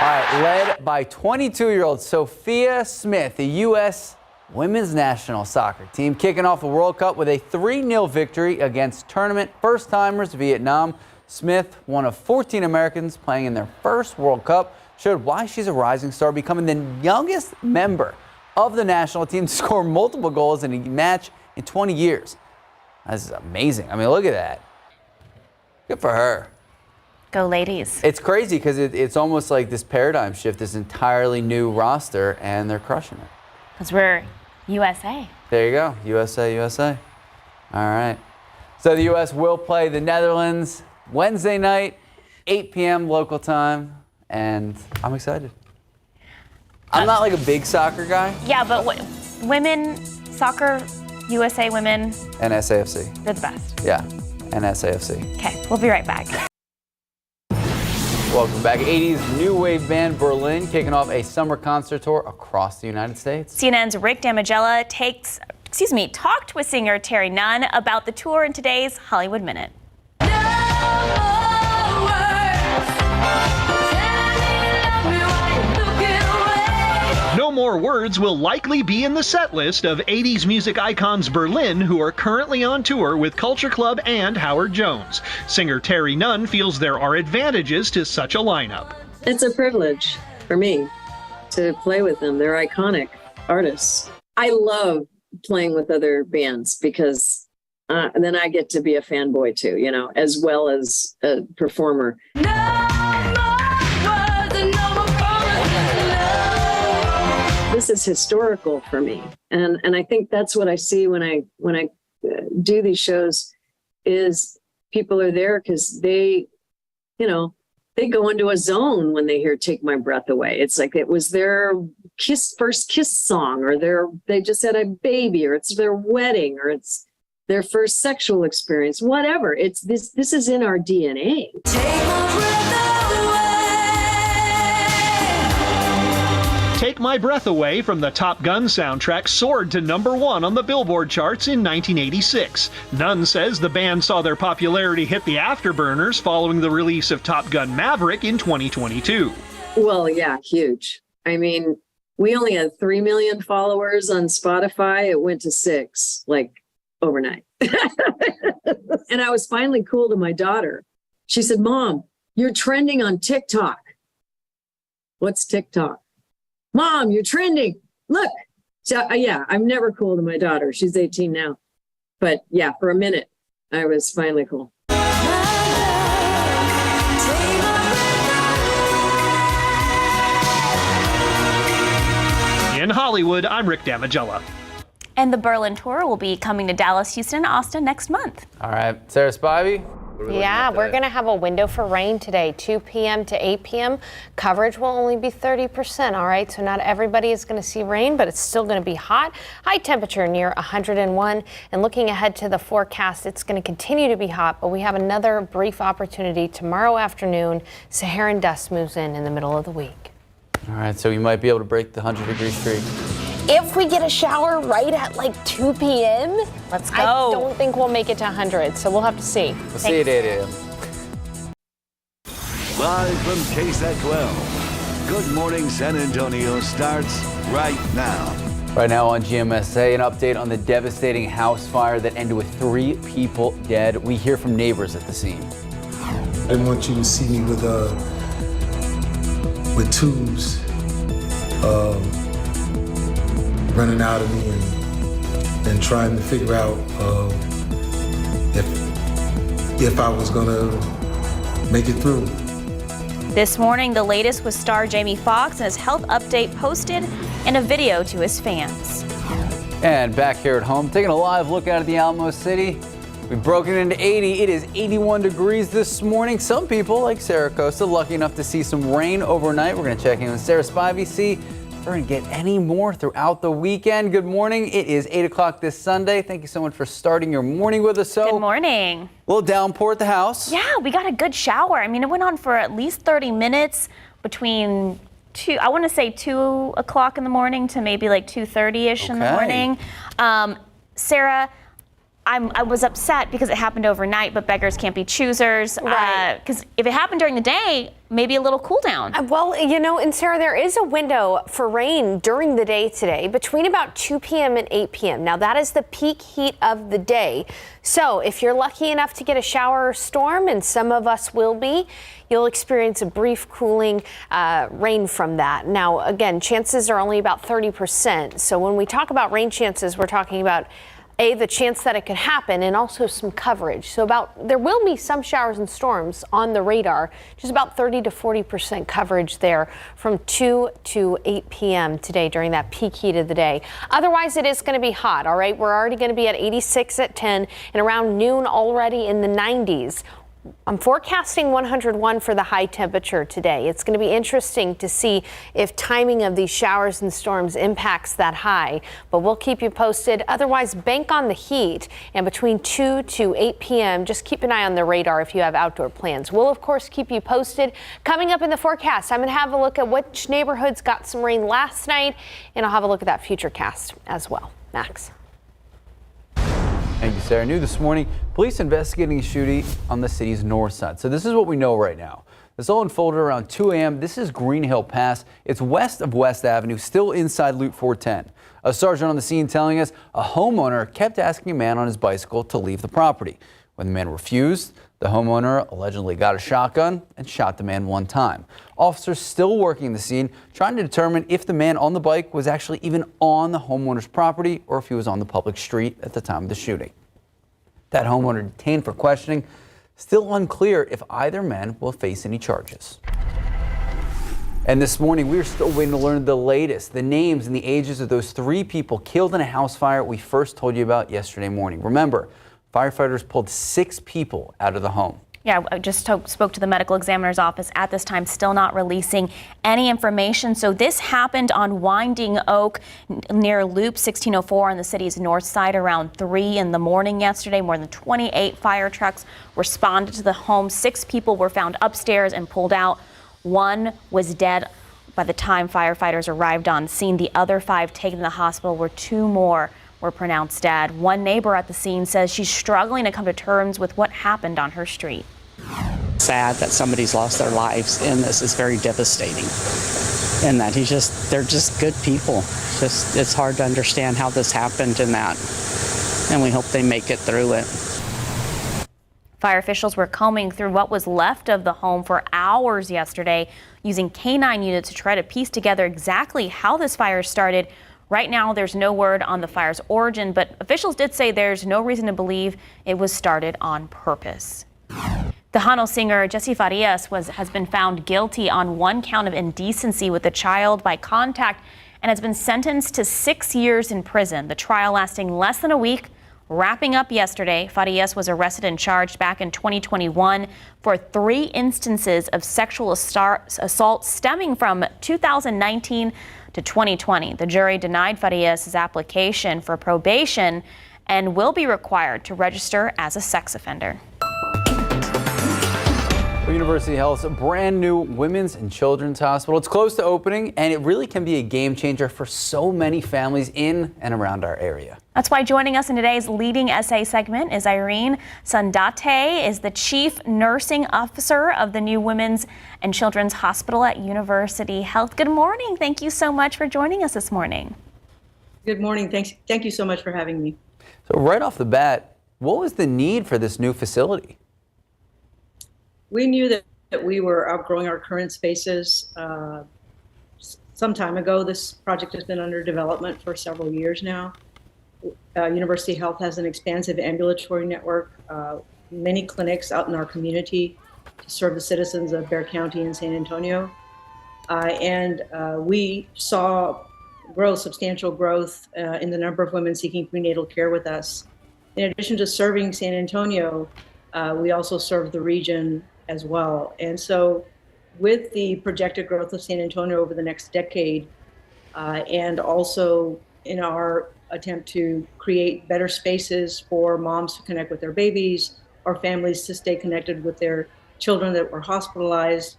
right, led by 22-year-old Sophia Smith, the U.S. women's national soccer team, kicking off the World Cup with a 3-0 victory against tournament first-timers Vietnam. Smith, one of 14 Americans playing in their first World Cup, showed why she's a rising star, becoming the youngest member of the national team to score multiple goals in a match in 20 years. That's amazing. I mean, look at that. Good for her. Go ladies. It's crazy because it's almost like this paradigm shift, this entirely new roster, and they're crushing it. Because we're USA. There you go. USA, USA. All right. So the U.S. will play the Netherlands Wednesday night, 8 p.m. local time, and I'm excited. I'm not like a big soccer guy. Yeah, but women, soccer, USA women. And SAFC. They're the best. Yeah, and SAFC. Okay, we'll be right back. Welcome back. 80s new wave band Berlin kicking off a summer concert tour across the United States. CNN's Rick Damigella talked with singer Terry Nunn about the tour in today's Hollywood Minute. No More Words will likely be in the set list of 80s music icons Berlin, who are currently on tour with Culture Club and Howard Jones. Singer Terry Nunn feels there are advantages to such a lineup. It's a privilege for me to play with them. They're iconic artists. I love playing with other bands because then I get to be a fanboy too, you know, as well as a performer. This is historical for me, and I think that's what I see when I do these shows. Is people are there because they go into a zone when they hear "Take My Breath Away." It's like it was their first kiss song, or they just had a baby, or it's their wedding, or it's their first sexual experience. Whatever. It's this. This is in our DNA. Take My Breath Away from the Top Gun soundtrack soared to #1 on the Billboard charts in 1986. Nunn says the band saw their popularity hit the afterburners following the release of Top Gun Maverick in 2022. Well, yeah, huge. I mean, we only had 3 million followers on Spotify. It went to 6, like overnight. And I was finally cool to my daughter. She said, "Mom, you're trending on TikTok." What's TikTok? "Mom, you're trending. Look." So yeah, I'm never cool to my daughter. She's 18 now. But yeah, for a minute, I was finally cool. In Hollywood, I'm Rick Damigella. And the Berlin tour will be coming to Dallas, Houston, and Austin next month. All right, Sarah Spivey. Yeah, we're going to have a window for rain today, 2 p.m. to 8 p.m. Coverage will only be 30%, all right? So not everybody is going to see rain, but it's still going to be hot. High temperature near 101. And looking ahead to the forecast, it's going to continue to be hot, but we have another brief opportunity tomorrow afternoon. Saharan dust moves in the middle of the week. All right, so we might be able to break the 100-degree streak. If we get a shower right at like 2 p.m., let's go. I don't think we'll make it to 100, so we'll have to see. We'll see you at 8 a.m. Live from KSAT 12. Good Morning San Antonio starts right now. Right now on GMSA, an update on the devastating house fire that ended with 3 people dead. We hear from neighbors at the scene. I didn't want you to see me with tubes running out of me and trying to figure out if I was gonna make it through. This morning, the latest with star Jamie Foxx and his health update posted in a video to his fans. And back here at home, taking a live look out at the Alamo City. We've broken into 80. It is 81 degrees this morning. Some people, like Sarah Costa, lucky enough to see some rain overnight. We're going to check in with Sarah Spivey, see if we're going to get any more throughout the weekend. Good morning. It is 8 o'clock this Sunday. Thank you so much for starting your morning with us. So, good morning. A little downpour at the house. Yeah, we got a good shower. I mean, it went on for at least 30 minutes between 2 o'clock in the morning to maybe like 2:30ish in the morning. Sarah, I was upset because it happened overnight, but beggars can't be choosers. Right. Because if it happened during the day, maybe a little cool down. Well, you know, and Sarah, there is a window for rain during the day today between about 2 p.m. and 8 p.m. Now, that is the peak heat of the day. So if you're lucky enough to get a shower or storm, and some of us will be, you'll experience a brief cooling rain from that. Now, again, chances are only about 30%. So when we talk about rain chances, we're talking about the chance that it could happen, and also some coverage. So there will be some showers and storms on the radar, just about 30 to 40% coverage there from 2 to 8 p.m. today during that peak heat of the day. Otherwise, it is going to be hot, all right? We're already going to be at 86 at 10 and around noon already in the 90s. I'm forecasting 101 for the high temperature today. It's going to be interesting to see if timing of these showers and storms impacts that high, but we'll keep you posted. Otherwise, bank on the heat, and between 2 to 8 p.m., just keep an eye on the radar if you have outdoor plans. We'll, of course, keep you posted. Coming up in the forecast, I'm going to have a look at which neighborhoods got some rain last night, and I'll have a look at that future cast as well. Max. Thank you, Sarah. New this morning, police investigating a shooting on the city's north side. So this is what we know right now. This all unfolded around 2 a.m. This is Green Hill Pass. It's west of West Avenue, still inside Loop 410. A sergeant on the scene telling us a homeowner kept asking a man on his bicycle to leave the property. When the man refused, the homeowner allegedly got a shotgun and shot the man 1 time. Officers still working the scene, trying to determine if the man on the bike was actually even on the homeowner's property or if he was on the public street at the time of the shooting. That homeowner detained for questioning. Still unclear if either man will face any charges. And this morning, we're still waiting to learn the latest, the names and the ages of those 3 people killed in a house fire we first told you about yesterday morning. Remember, firefighters pulled 6 people out of the home. Yeah, I just spoke to the medical examiner's office at this time, still not releasing any information. So this happened on Winding Oak near Loop 1604 on the city's north side around 3 in the morning yesterday. More than 28 fire trucks responded to the home. 6 people were found upstairs and pulled out. 1 was dead by the time firefighters arrived on scene. The other 5 taken to the hospital, where 2 more were pronounced dead. One neighbor at the scene says she's struggling to come to terms with what happened on her street. Sad that somebody's lost their lives in this. Is very devastating. And that they're just good people. It's hard to understand how this happened and that. And we hope they make it through it. Fire officials were combing through what was left of the home for hours yesterday, using K9 units to try to piece together exactly how this fire started. Right now, there's no word on the fire's origin, but officials did say there's no reason to believe it was started on purpose. Tejano singer Jesse Farias has been found guilty on 1 count of indecency with a child by contact and has been sentenced to 6 years in prison. The trial lasting less than a week. Wrapping up yesterday, Farias was arrested and charged back in 2021 for 3 instances of sexual assault stemming from 2019 to 2020. The jury denied Farias' application for probation and will be required to register as a sex offender. Well, University Health's brand new Women's and Children's Hospital. It's close to opening, and it really can be a game changer for so many families in and around our area. That's why joining us in today's leading SA segment is Irene Sandate, is the Chief Nursing Officer of the new Women's and Children's Hospital at University Health. Good morning. Thank you so much for joining us this morning. Good morning. Thank you so much for having me. So right off the bat, what was the need for this new facility? We knew that we were outgrowing our current spaces some time ago. This project has been under development for several years now. University Health has an expansive ambulatory network, many clinics out in our community to serve the citizens of Bexar County and San Antonio. We saw substantial growth in the number of women seeking prenatal care with us. In addition to serving San Antonio, we also serve the region as well. And so with the projected growth of San Antonio over the next decade, and also in our attempt to create better spaces for moms to connect with their babies or families to stay connected with their children that were hospitalized,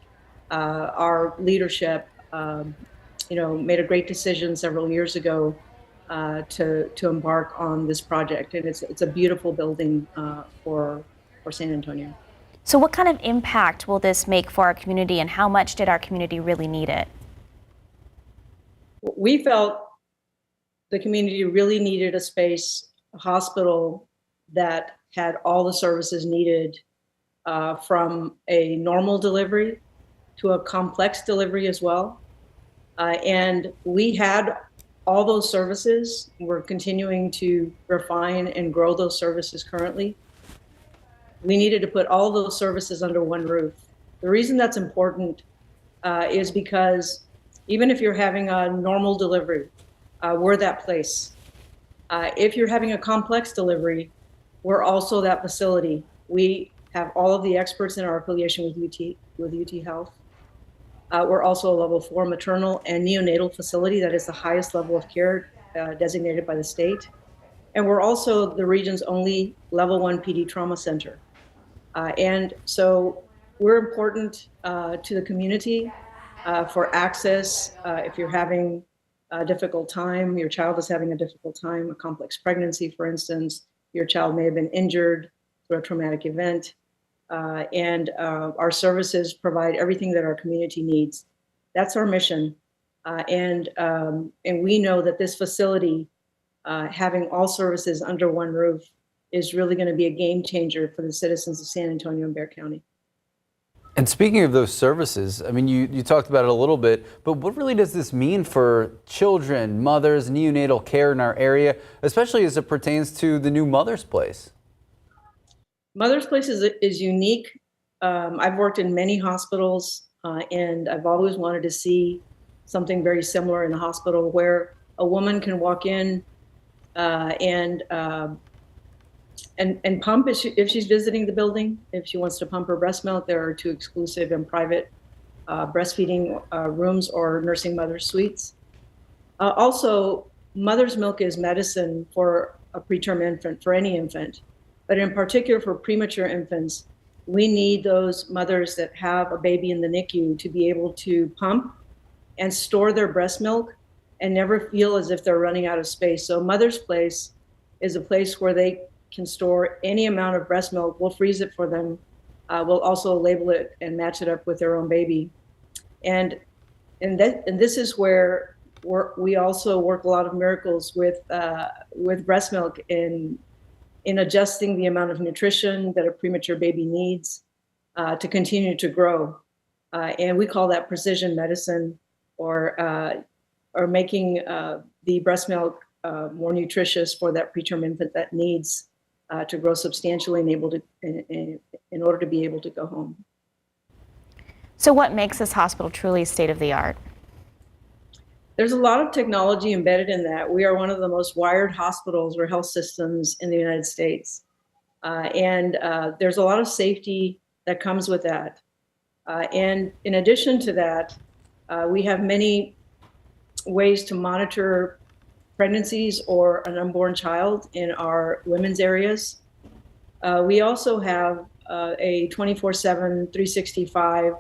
our leadership made a great decision several years ago to embark on this project. And it's a beautiful building for San Antonio. So what kind of impact will this make for our community, and how much did our community really need it? We felt the community really needed a space, a hospital that had all the services needed, from a normal delivery to a complex delivery as well. And we had all those services. We're continuing to refine and grow those services currently. We needed to put all those services under one roof. The reason that's important is because even if you're having a normal delivery, we're that place. If you're having a complex delivery, we're also that facility. We have all of the experts in our affiliation with UT Health. We're also a level 4 maternal and neonatal facility that is the highest level of care designated by the state. And we're also the region's only level 1 PD trauma center. And so we're important to the community for access. If you're having a difficult time, your child is having a difficult time, a complex pregnancy, for instance, your child may have been injured through a traumatic event. And our services provide everything that our community needs. That's our mission. And we know that this facility, having all services under one roof, is really going to be a game changer for the citizens of San Antonio and Bexar County. And speaking of those services, I mean, you talked about it a little bit, but what really does this mean for children, mothers, neonatal care in our area, especially as it pertains to the new Mother's Place? Mother's Place is unique. I've worked in many hospitals, and I've always wanted to see something very similar in a hospital where a woman can walk in and pump if she's visiting the building. If she wants to pump her breast milk, there are 2 exclusive and private breastfeeding rooms or nursing mother suites. Also, mother's milk is medicine for a preterm infant, for any infant. But in particular for premature infants, we need those mothers that have a baby in the NICU to be able to pump and store their breast milk and never feel as if they're running out of space. So Mother's Place is a place where they can store any amount of breast milk. We'll freeze it for them. We'll also label it and match it up with their own baby. And this is where we also work a lot of miracles with breast milk in adjusting the amount of nutrition that a premature baby needs to continue to grow. And we call that precision medicine, or making the breast milk more nutritious for that preterm infant that needs to grow substantially and in order to be able to go home. So what makes this hospital truly state-of-the-art? There's a lot of technology embedded in that. We are one of the most wired hospitals or health systems in the United States. And there's a lot of safety that comes with that. And in addition to that, we have many ways to monitor pregnancies or an unborn child in our women's areas. We also have a 24/7, 365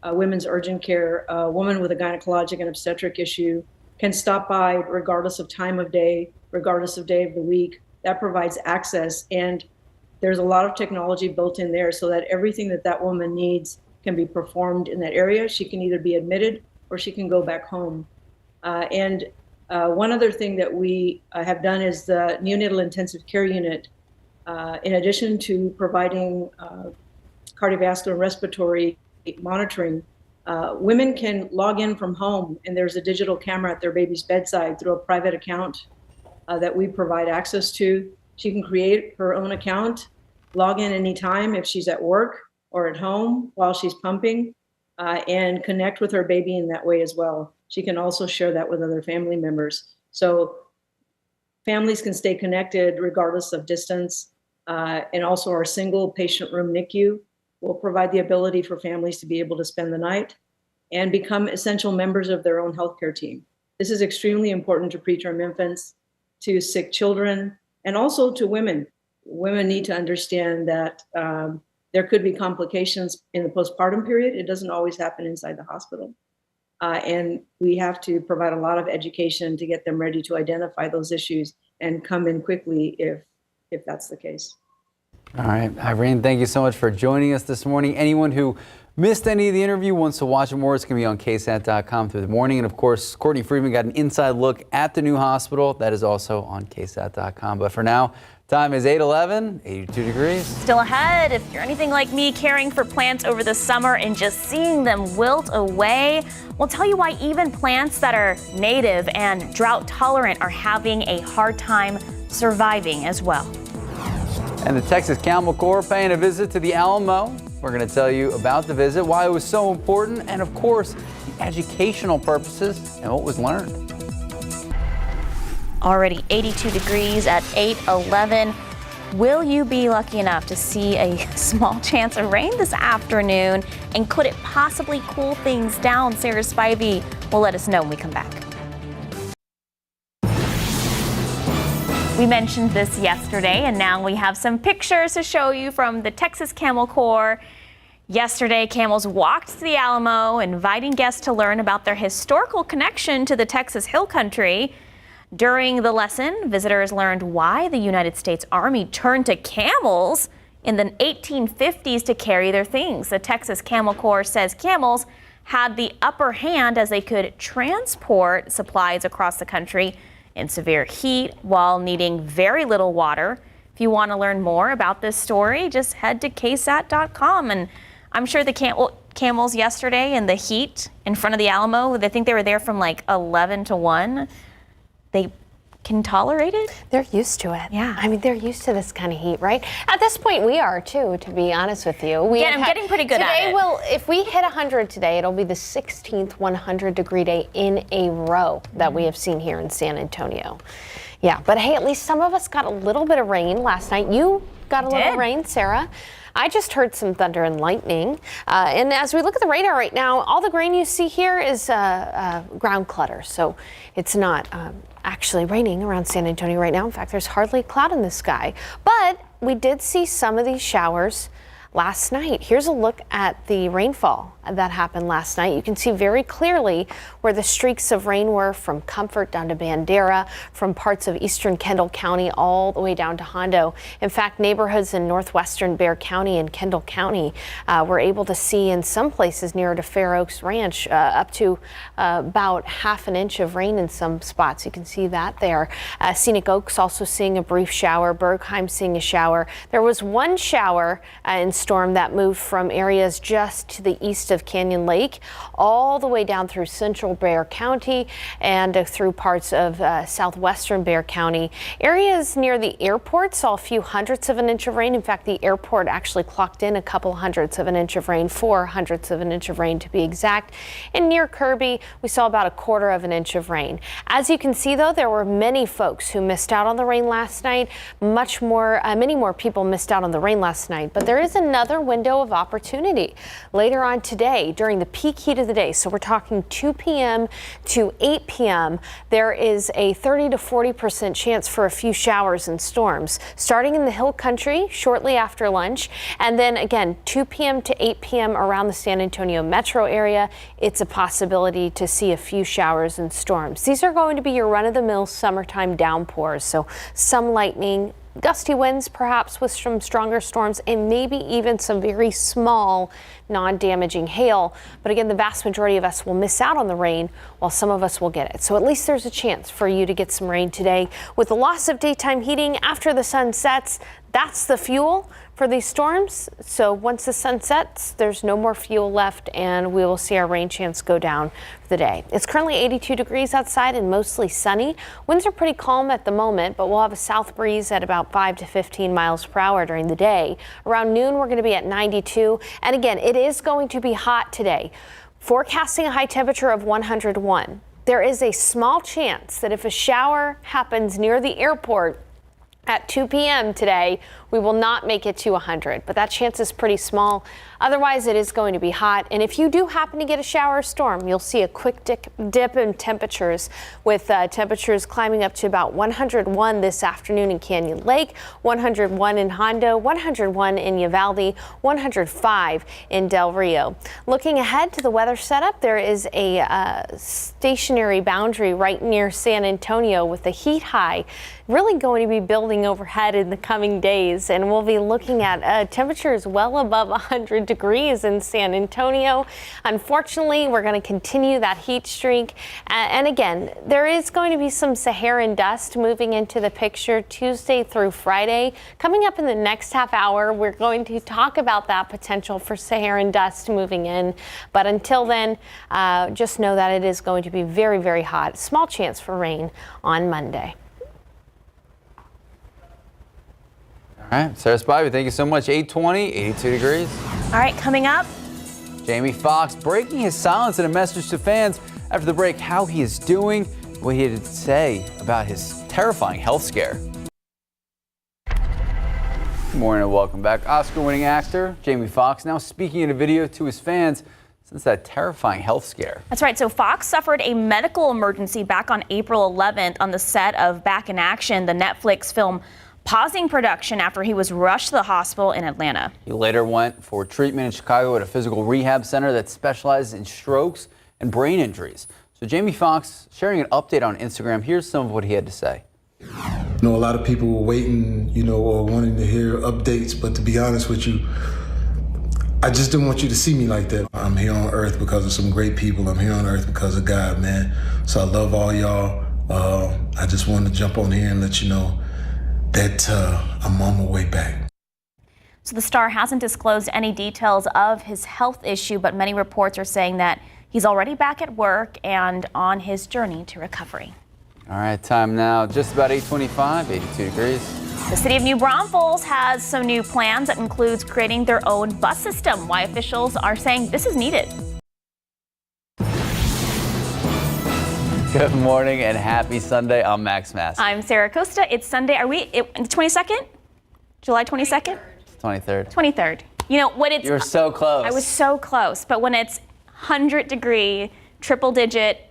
women's urgent care. A woman with a gynecologic and obstetric issue can stop by regardless of time of day, regardless of day of the week. That provides access, and there's a lot of technology built in there so that everything that that woman needs can be performed in that area. She can either be admitted or she can go back home. One other thing that we have done is the neonatal intensive care unit. In addition to providing cardiovascular and respiratory monitoring, women can log in from home, and there's a digital camera at their baby's bedside through a private account that we provide access to. She can create her own account, log in anytime if she's at work or at home while she's pumping, and connect with her baby in that way as well. She can also share that with other family members. So families can stay connected regardless of distance. And also our single patient room NICU will provide the ability for families to be able to spend the night and become essential members of their own healthcare team. This is extremely important to preterm infants, to sick children, and also to women. Women need to understand that there could be complications in the postpartum period. It doesn't always happen inside the hospital. And we have to provide a lot of education to get them ready to identify those issues and come in quickly if that's the case. All right, Irene, thank you so much for joining us this morning. Anyone who missed any of the interview, wants to watch it more, it's going to be on KSAT.com through the morning. And of course, Courtney Friedman got an inside look at the new hospital. That is also on KSAT.com. But for now, time is 8:11, 82 degrees. Still ahead, if you're anything like me, caring for plants over the summer and just seeing them wilt away, we'll tell you why even plants that are native and drought tolerant are having a hard time surviving as well. And the Texas Camel Corps paying a visit to the Alamo. We're going to tell you about the visit, why it was so important, and of course, the educational purposes and what was learned. Already 82 degrees at 8:11. Will you be lucky enough to see a small chance of rain this afternoon? And could it possibly cool things down? Sarah Spivey will let us know when we come back. We mentioned this yesterday, and now we have some pictures to show you from the Texas Camel Corps. Yesterday, camels walked to the Alamo, inviting guests to learn about their historical connection to the Texas Hill Country. During the lesson, visitors learned why the United States Army turned to camels in the 1850s to carry their things. The Texas Camel Corps says camels had the upper hand as they could transport supplies across the country in severe heat while needing very little water. If you want to learn more about this story, just head to KSAT.com. And I'm sure the camels yesterday in the heat in front of the Alamo, I think they were there from like 11 to 1. They can tolerate it? They're used to it. Yeah. I mean, they're used to this kind of heat, right? At this point, we are too, to be honest with you. I'm getting pretty good at it. Today, if we hit 100 today, it'll be the 16th 100-degree day in a row that we have seen here in San Antonio. Yeah, but hey, at least some of us got a little bit of rain last night. You got a little rain, Sarah. I just heard some thunder and lightning. And as we look at the radar right now, all the grain you see here is ground clutter. So it's not actually raining around San Antonio right now. In fact, there's hardly a cloud in the sky. But we did see some of these showers last night. Here's a look at the rainfall that happened last night. You can see very clearly where the streaks of rain were from Comfort down to Bandera, from parts of eastern Kendall County all the way down to Hondo. In fact, neighborhoods in northwestern Bexar County and Kendall County were able to see in some places nearer to Fair Oaks Ranch up to about half an inch of rain in some spots. You can see that there. Scenic Oaks also seeing a brief shower. Bergheim seeing a shower. There was one shower in storm that moved from areas just to the east of Canyon Lake all the way down through central Bexar County and through parts of southwestern Bexar County. Areas near the airport saw a few hundredths of an inch of rain. In fact, the airport actually clocked in a couple hundredths of an inch of rain, 4 hundredths of an inch of rain to be exact. And near Kirby, we saw about 1/4 of an inch of rain. As you can see, though, there were many folks who missed out on the rain last night. Many more people missed out on the rain last night, but there is another another window of opportunity later on today during the peak heat of the day. So we're talking 2 p.m. to 8 p.m. There is a 30 to 40% chance for a few showers and storms starting in the hill country shortly after lunch. And then again, 2 p.m. to 8 p.m. around the San Antonio metro area. It's a possibility to see a few showers and storms. These are going to be your run-of-the-mill summertime downpours. So some lightning, gusty winds, perhaps with some stronger storms, and maybe even some very small non-damaging hail. But again, the vast majority of us will miss out on the rain while some of us will get it. So at least there's a chance for you to get some rain today. With the loss of daytime heating after the sun sets, that's the fuel for these storms. So once the sun sets, there's no more fuel left, and we will see our rain chance go down for the day. It's currently 82 degrees outside and mostly sunny. Winds are pretty calm at the moment, but we'll have a south breeze at about 5 to 15 miles per hour during the day. Around noon, we're going to be at 92. And again, it is going to be hot today. Forecasting a high temperature of 101. There is a small chance that if a shower happens near the airport at 2 p.m. today, we will not make it to 100, but that chance is pretty small. Otherwise, it is going to be hot. And if you do happen to get a shower or storm, you'll see a quick dip in temperatures, with temperatures climbing up to about 101 this afternoon in Canyon Lake, 101 in Hondo, 101 in Uvalde, 105 in Del Rio. Looking ahead to the weather setup, there is a stationary boundary right near San Antonio with a heat high really going to be building overhead in the coming days, and we'll be looking at temperatures well above 100 degrees in San Antonio. Unfortunately, we're going to continue that heat streak, and again, there is going to be some Saharan dust moving into the picture Tuesday through Friday. Coming up in the next half hour, we're going to talk about that potential for Saharan dust moving in, but until then, just know that it is going to be very, very hot. Small chance for rain on Monday. All right, Sarah Spivey, thank you so much. 8:20, 82 degrees. All right, coming up, Jamie Foxx breaking his silence in a message to fans after the break, how he is doing, what he had to say about his terrifying health scare. Good morning and welcome back. Oscar-winning actor Jamie Foxx now speaking in a video to his fans since that terrifying health scare. That's right. So Foxx suffered a medical emergency back on April 11th on the set of Back in Action, the Netflix film, pausing production after he was rushed to the hospital in Atlanta. He later went for treatment in Chicago at a physical rehab center that specializes in strokes and brain injuries. So Jamie Foxx sharing an update on Instagram. Here's some of what he had to say. You know, a lot of people were waiting, or wanting to hear updates, but to be honest with you, I just didn't want you to see me like that. I'm here on earth because of some great people. I'm here on earth because of God, man. So I love all y'all. I just wanted to jump on here and let you know that I'm on my way back. So the star hasn't disclosed any details of his health issue, but many reports are saying that he's already back at work and on his journey to recovery. All right, time now, just about 8:25, 82 degrees. The city of New Braunfels has some new plans that includes creating their own bus system. Why officials are saying this is needed. Good morning and happy Sunday. I'm Max Mass. I'm Sarah Costa. It's Sunday. Are we the 22nd? July 22nd? 23rd. 23rd. You know, when it's... You were so close. I was so close. But when it's 100-degree, triple-digit,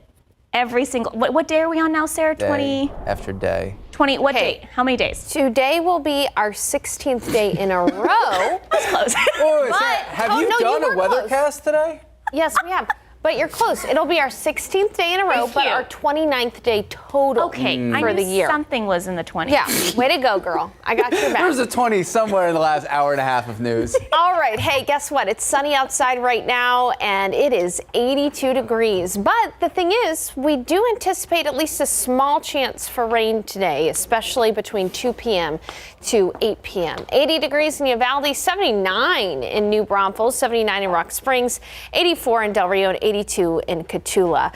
every single... What day are we on now, Sarah? Day 20... after day. 20... What date? How many days? Today will be our 16th day in a row. That's close. Have you done a weathercast today? Yes, we have. But you're close. It'll be our 16th day in a row, but our 29th day total for the year. Something was in the 20s. Yeah, way to go, girl. I got your back. There was a 20 somewhere in the last hour and a half of news. All right. Hey, guess what? It's sunny outside right now, and it is 82 degrees. But the thing is, we do anticipate at least a small chance for rain today, especially between 2 p.m. to 8 p.m. 80 degrees in Uvalde, 79 in New Braunfels, 79 in Rock Springs, 84 in Del Rio, and 82 in Cotulla.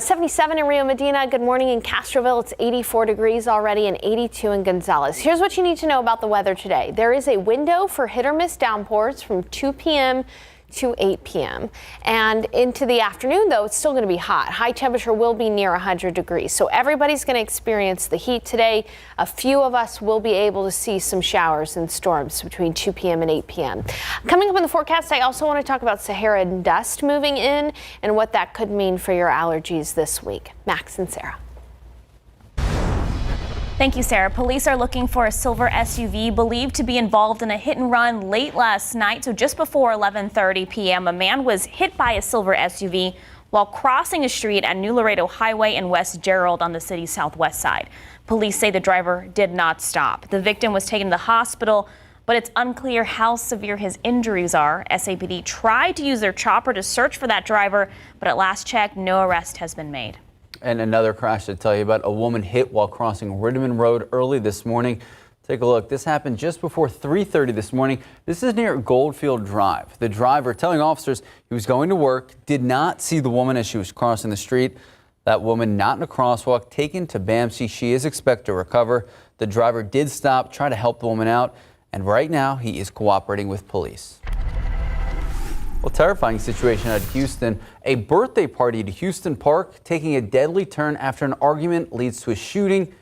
77 in Rio Medina. Good morning in Castroville. It's 84 degrees already and 82 in Gonzales. Here's what you need to know about the weather today. There is a window for hit or miss downpours from 2 p.m. to 8 p.m. And into the afternoon, though, it's still going to be hot. High temperature will be near 100 degrees. So everybody's going to experience the heat today. A few of us will be able to see some showers and storms between 2 p.m. and 8 p.m. Coming up in the forecast, I also want to talk about Saharan dust moving in and what that could mean for your allergies this week. Max and Sarah. Thank you, Sarah. Police are looking for a silver SUV believed to be involved in a hit and run late last night. So just before 11:30 p.m., a man was hit by a silver SUV while crossing a street at New Laredo Highway in West Gerald on the city's southwest side. Police say the driver did not stop. The victim was taken to the hospital, but it's unclear how severe his injuries are. SAPD tried to use their chopper to search for that driver, but at last check, no arrest has been made. And another crash to tell you about, a woman hit while crossing Riddiman Road early this morning. Take a look. This happened just before 3:30 this morning. This is near Goldfield Drive. The driver telling officers he was going to work, did not see the woman as she was crossing the street. That woman not in a crosswalk, taken to BAMC. She is expected to recover. The driver did stop, try to help the woman out, and right now he is cooperating with police. Well, terrifying situation at Houston. A birthday party at Houston Park taking a deadly turn after an argument leads to a shooting,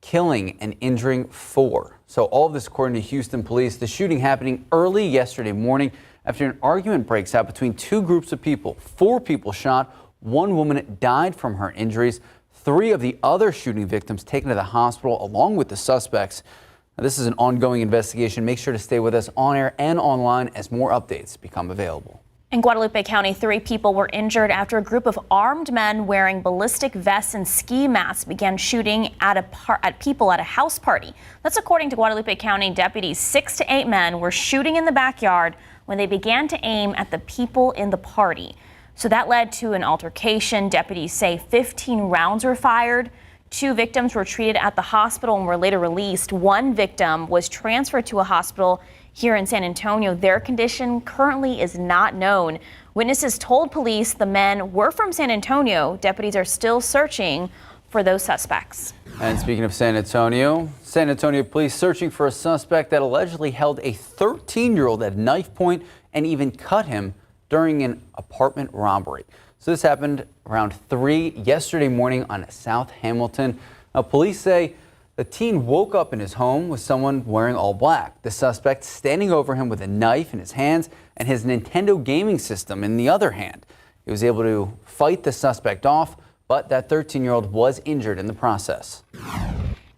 killing and injuring 4. So all of this according to Houston police. The shooting happening early yesterday morning after an argument breaks out between 2 groups of people. 4 people shot. 1 woman died from her injuries. 3 of the other shooting victims taken to the hospital along with the suspects. Now, this is an ongoing investigation. Make sure to stay with us on air and online as more updates become available. In Guadalupe County, 3 people were injured after a group of armed men wearing ballistic vests and ski masks began shooting at people at a house party. That's according to Guadalupe County deputies. 6 to 8 men were shooting in the backyard when they began to aim at the people in the party. So that led to an altercation. Deputies say 15 rounds were fired. 2 victims were treated at the hospital and were later released. 1 victim was transferred to a hospital here in San Antonio. Their condition currently is not known. Witnesses told police the men were from San Antonio. Deputies are still searching for those suspects. And speaking of San Antonio police searching for a suspect that allegedly held a 13-year-old at knife point and even cut him during an apartment robbery. So this happened around 3 yesterday morning on South Hamilton. Now, police say the teen woke up in his home with someone wearing all black. The suspect standing over him with a knife in his hands and his Nintendo gaming system in the other hand. He was able to fight the suspect off, but that 13-year-old was injured in the process.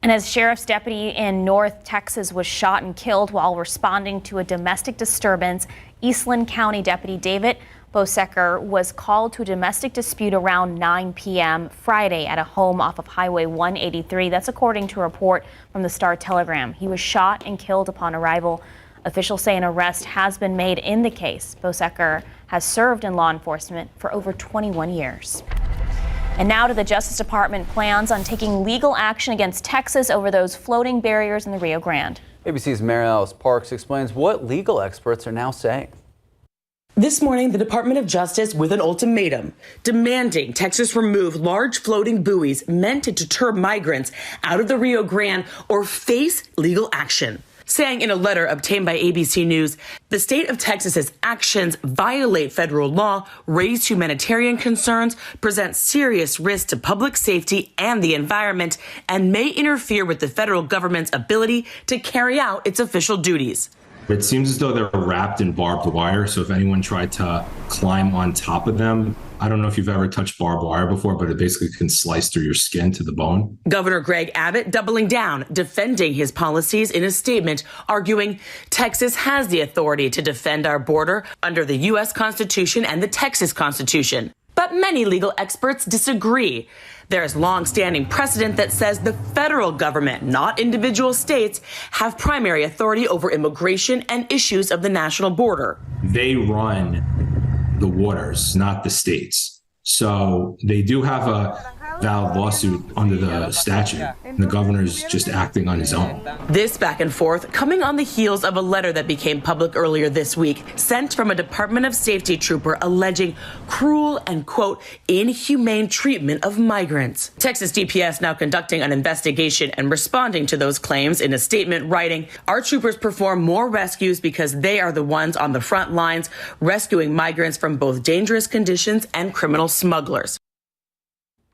And as sheriff's deputy in North Texas was shot and killed while responding to a domestic disturbance, Eastland County Deputy David Bosecker was called to a domestic dispute around 9 p.m. Friday at a home off of Highway 183. That's according to a report from the Star-Telegram. He was shot and killed upon arrival. Officials say an arrest has been made in the case. Bosecker has served in law enforcement for over 21 years. And now to the Justice Department plans on taking legal action against Texas over those floating barriers in the Rio Grande. ABC's Mary Alice Parks explains what legal experts are now saying. This morning, the Department of Justice with an ultimatum demanding Texas remove large floating buoys meant to deter migrants out of the Rio Grande or face legal action. Saying in a letter obtained by ABC News, the state of Texas's actions violate federal law, raise humanitarian concerns, present serious risks to public safety and the environment, and may interfere with the federal government's ability to carry out its official duties. It seems as though they're wrapped in barbed wire, so if anyone tried to climb on top of them, I don't know if you've ever touched barbed wire before, but it basically can slice through your skin to the bone. Governor Greg Abbott doubling down, defending his policies in a statement, arguing Texas has the authority to defend our border under the U.S. Constitution and the Texas Constitution. But many legal experts disagree. There is long-standing precedent that says the federal government, not individual states, have primary authority over immigration and issues of the national border. They run the waters, not the states. So they do have valid lawsuit under the statute. And the governor's just acting on his own. This back and forth coming on the heels of a letter that became public earlier this week, sent from a Department of Safety trooper alleging cruel and, quote, inhumane treatment of migrants. Texas DPS now conducting an investigation and responding to those claims in a statement writing, our troopers perform more rescues because they are the ones on the front lines rescuing migrants from both dangerous conditions and criminal smugglers.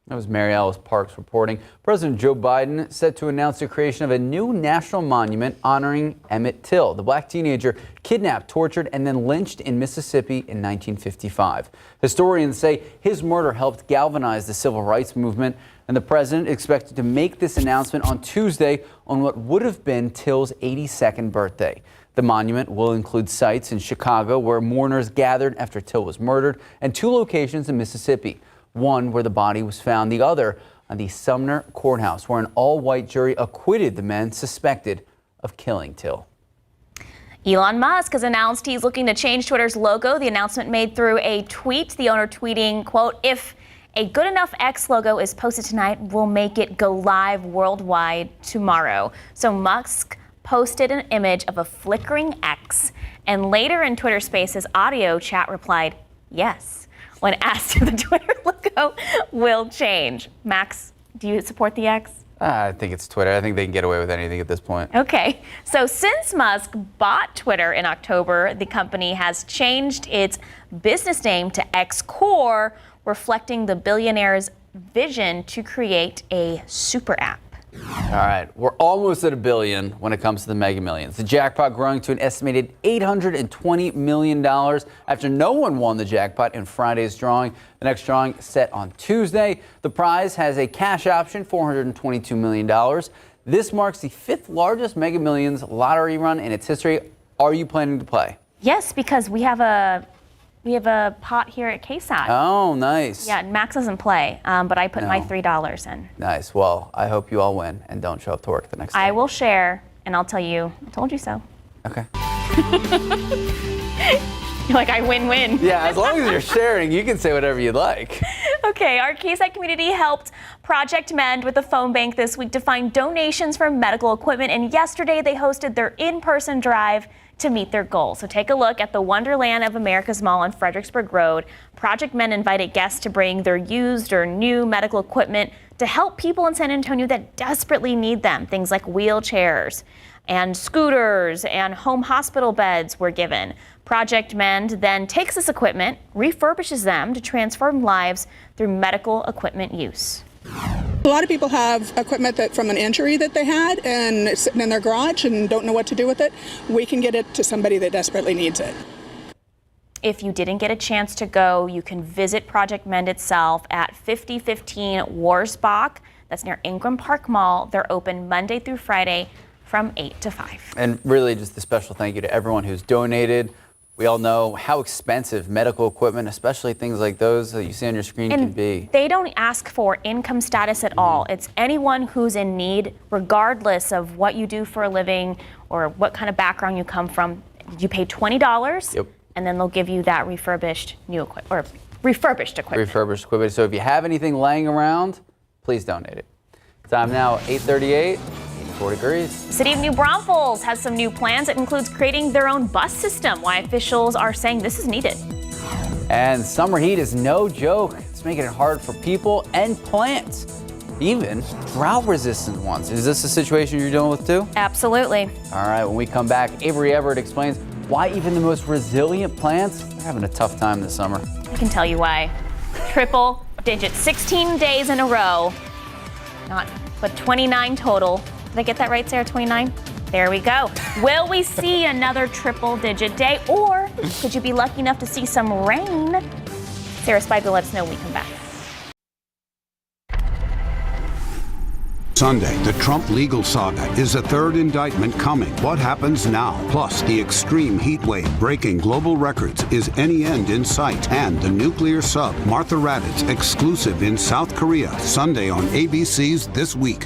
That was Mary Alice Parks reporting. President Joe Biden set to announce the creation of a new national monument honoring Emmett Till, the black teenager kidnapped, tortured, and then lynched in Mississippi in 1955. Historians say his murder helped galvanize the civil rights movement, and the president expected to make this announcement on Tuesday on what would have been Till's 82nd birthday. The monument will include sites in Chicago where mourners gathered after Till was murdered, and 2 locations in Mississippi. One where the body was found, the other on the Sumner Courthouse, where an all-white jury acquitted the men suspected of killing Till. Elon Musk has announced he's looking to change Twitter's logo. The announcement made through a tweet, the owner tweeting, quote, if a good enough X logo is posted tonight, we'll make it go live worldwide tomorrow. So Musk posted an image of a flickering X, and later in Twitter Spaces audio chat replied, yes, when asked if the Twitter logo will change. Max, do you support the X? I think it's Twitter. I think they can get away with anything at this point. Okay, so since Musk bought Twitter in October, the company has changed its business name to X Corp, reflecting the billionaire's vision to create a super app. All right, we're almost at $1 billion when it comes to the Mega Millions. The jackpot growing to an estimated $820 million after no one won the jackpot in Friday's drawing. The next drawing set on Tuesday. The prize has a cash option, $422 million. This marks the 5th largest Mega Millions lottery run in its history. Are you planning to play? Yes, because we have a pot here at KSAT. Oh, nice. Yeah, Max doesn't play, but I put my $3 in. Nice. Well, I hope you all win and don't show up to work the next day. I will share, and I'll tell you, I told you so. Okay. You're like, I win-win. Yeah, as long as you're sharing, you can say whatever you'd like. Okay, our KSAT community helped Project Mend with a phone bank this week to find donations for medical equipment, and yesterday they hosted their in-person drive to meet their goal. So take a look at the Wonderland of America's Mall on Fredericksburg Road. Project Men invited guests to bring their used or new medical equipment to help people in San Antonio that desperately need them. Things like wheelchairs and scooters and home hospital beds were given. Project Mend then takes this equipment, refurbishes them to transform lives through medical equipment use. A lot of people have equipment that from an injury that they had and it's sitting in their garage and don't know what to do with it. We can get it to somebody that desperately needs it. If you didn't get a chance to go, you can visit Project Mend itself at 5015 Warsbach. That's near Ingram Park Mall. They're open Monday through Friday from 8 to 5. And really just a special thank you to everyone who's donated. We all know how expensive medical equipment, especially things like those that you see on your screen, can be. They don't ask for income status at all. It's anyone who's in need, regardless of what you do for a living or what kind of background you come from. You pay $20, Yep. and then they'll give you that refurbished new equipment or refurbished equipment. Refurbished equipment. So if you have anything laying around, please donate it. Time now, 8:38. 4 degrees. City of New Braunfels has some new plans. It includes creating their own bus system. Why officials are saying this is needed. And summer heat is no joke. It's making it hard for people and plants, even drought-resistant ones. Is this a situation you're dealing with too? Absolutely. All right, when we come back, Avery Everett explains why even the most resilient plants are having a tough time this summer. I can tell you why. Triple digit, 16 days in a row. But 29 total. Did I get that right, Sarah? 29? There we go. Will we see another triple-digit day, or could you be lucky enough to see some rain? Sarah Spiegel, let us know when we come back. Sunday, the Trump legal saga. Is a third indictment coming? What happens now? Plus, the extreme heat wave breaking global records. Is any end in sight? And the nuclear sub, Martha Raddatz, exclusive in South Korea. Sunday on ABC's This Week.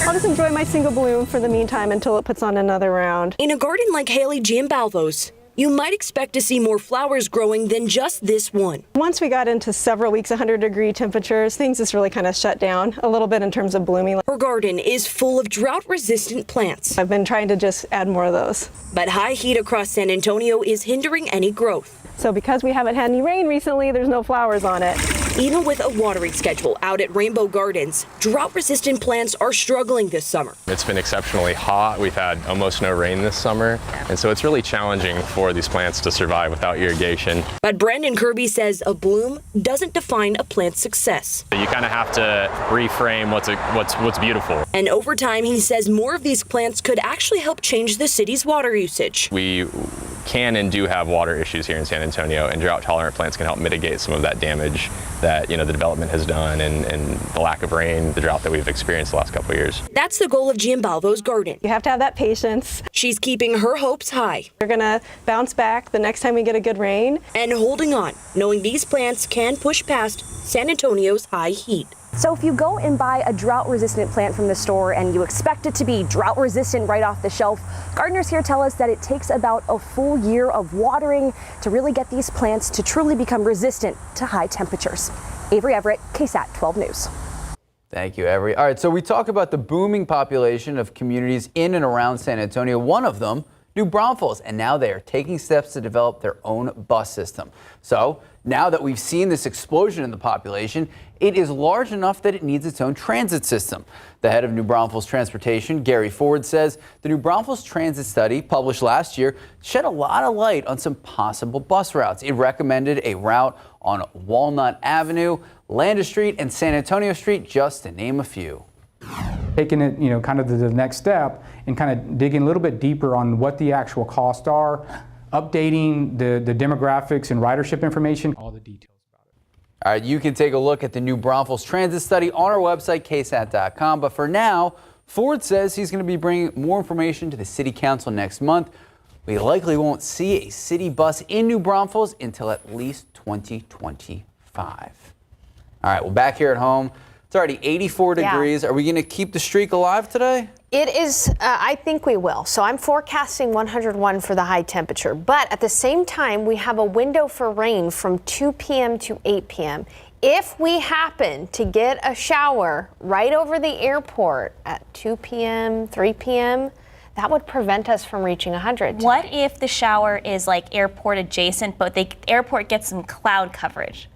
I'll just enjoy my single bloom for the meantime until it puts on another round. In a garden like Haley Giambalvo's, you might expect to see more flowers growing than just this one. Once we got into several weeks 100-degree temperatures, things just really kind of shut down a little bit in terms of blooming. Her garden is full of drought-resistant plants. I've been trying to just add more of those. But high heat across San Antonio is hindering any growth. So because we haven't had any rain recently, there's no flowers on it. Even with a watering schedule out at Rainbow Gardens, drought-resistant plants are struggling this summer. It's been exceptionally hot. We've had almost no rain this summer, and so it's really challenging for these plants to survive without irrigation. But Brandon Kirby says a bloom doesn't define a plant's success. You kind of have to reframe what's beautiful. And over time, he says more of these plants could actually help change the city's water usage. We can and do have water issues here in San Antonio, and drought-tolerant plants can help mitigate some of that damage that the development has done and the lack of rain, the drought that we've experienced the last couple of years. That's the goal of Giambalvo's garden. You have to have that patience. She's keeping her hopes high. We're gonna bounce back the next time we get a good rain. And holding on, knowing these plants can push past San Antonio's high heat. So if you go and buy a drought-resistant plant from the store and you expect it to be drought-resistant right off the shelf, gardeners here tell us that it takes about a full year of watering to really get these plants to truly become resistant to high temperatures. Avery Everett, KSAT 12 News. Thank you, Avery. All right, so we talk about the booming population of communities in and around San Antonio. One of them, New Braunfels, and now they are taking steps to develop their own bus system. So now that we've seen this explosion in the population, it is large enough that it needs its own transit system. The head of New Braunfels Transportation, Gary Ford, says the New Braunfels transit study published last year shed a lot of light on some possible bus routes. It recommended a route on Walnut Avenue, Landis Street, and San Antonio Street, just to name a few. Taking it, kind of to the next step and kind of digging a little bit deeper on what the actual costs are, updating the demographics and ridership information, all the details about it. All right, you can take a look at the New Braunfels transit study on our website, ksat.com. But for now, Ford says he's going to be bringing more information to the City Council next month. We likely won't see a city bus in New Braunfels until at least 2025. All right, well, back here at home, it's already 84 degrees. Are we going to keep the streak alive today? It is, I think we will. So I'm forecasting 101 for the high temperature. But at the same time, we have a window for rain from 2 p.m. to 8 p.m. If we happen to get a shower right over the airport at 2 p.m., 3 p.m., that would prevent us from reaching 100 today. What if the shower is like airport adjacent, but the airport gets some cloud coverage?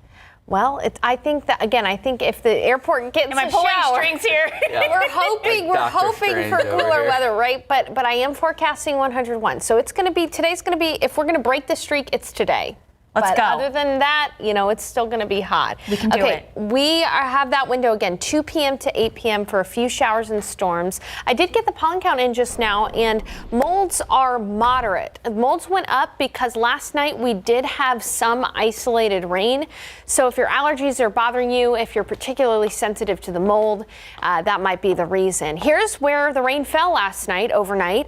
Well, I think if the airport gets Am I pulling strings here? Yeah. We're hoping for cooler weather, right? But I am forecasting 101. So today's going to be, if we're going to break the streak, it's today. Let's go. Other than that, it's still going to be hot. We can do it. We have that window again, 2 p.m. to 8 p.m. for a few showers and storms. I did get the pollen count in just now, and molds are moderate. Molds went up because last night we did have some isolated rain. So if your allergies are bothering you, if you're particularly sensitive to the mold, that might be the reason. Here's where the rain fell last night, overnight.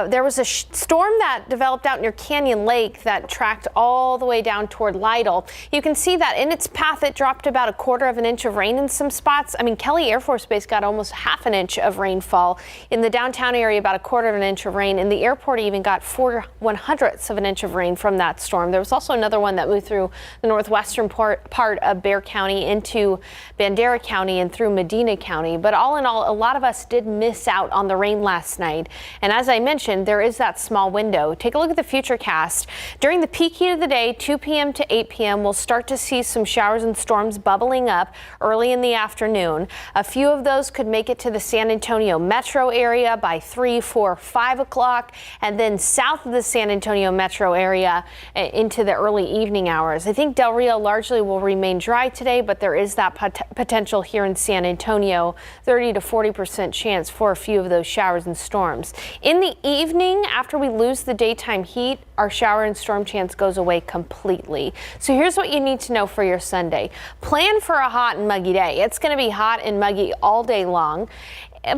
There was a storm that developed out near Canyon Lake that tracked all the way down toward Lytle. You can see that in its path it dropped about 1/4 inch of rain in some spots. I mean, Kelly Air Force Base got almost 1/2 inch of rainfall. In the downtown area, about 1/4 inch of rain. In the airport, even got 4/100 inch of rain from that storm. There was also another one that moved through the northwestern part of Bexar County into Bandera County and through Medina County. But all in all, a lot of us did miss out on the rain last night. And as I mentioned, there is that small window. Take a look at the futurecast. During the peak heat of the day, 2 p.m. to 8 p.m., we'll start to see some showers and storms bubbling up early in the afternoon. A few of those could make it to the San Antonio metro area by 3, 4, 5 o'clock, and then south of the San Antonio metro area into the early evening hours. I think Del Rio largely will remain dry today, but there is that potential here in San Antonio, 30 to 40% chance for a few of those showers and storms. In the evening, after we lose the daytime heat, our shower and storm chance goes away completely. So here's what you need to know for your Sunday. Plan for a hot and muggy day. It's going to be hot and muggy all day long.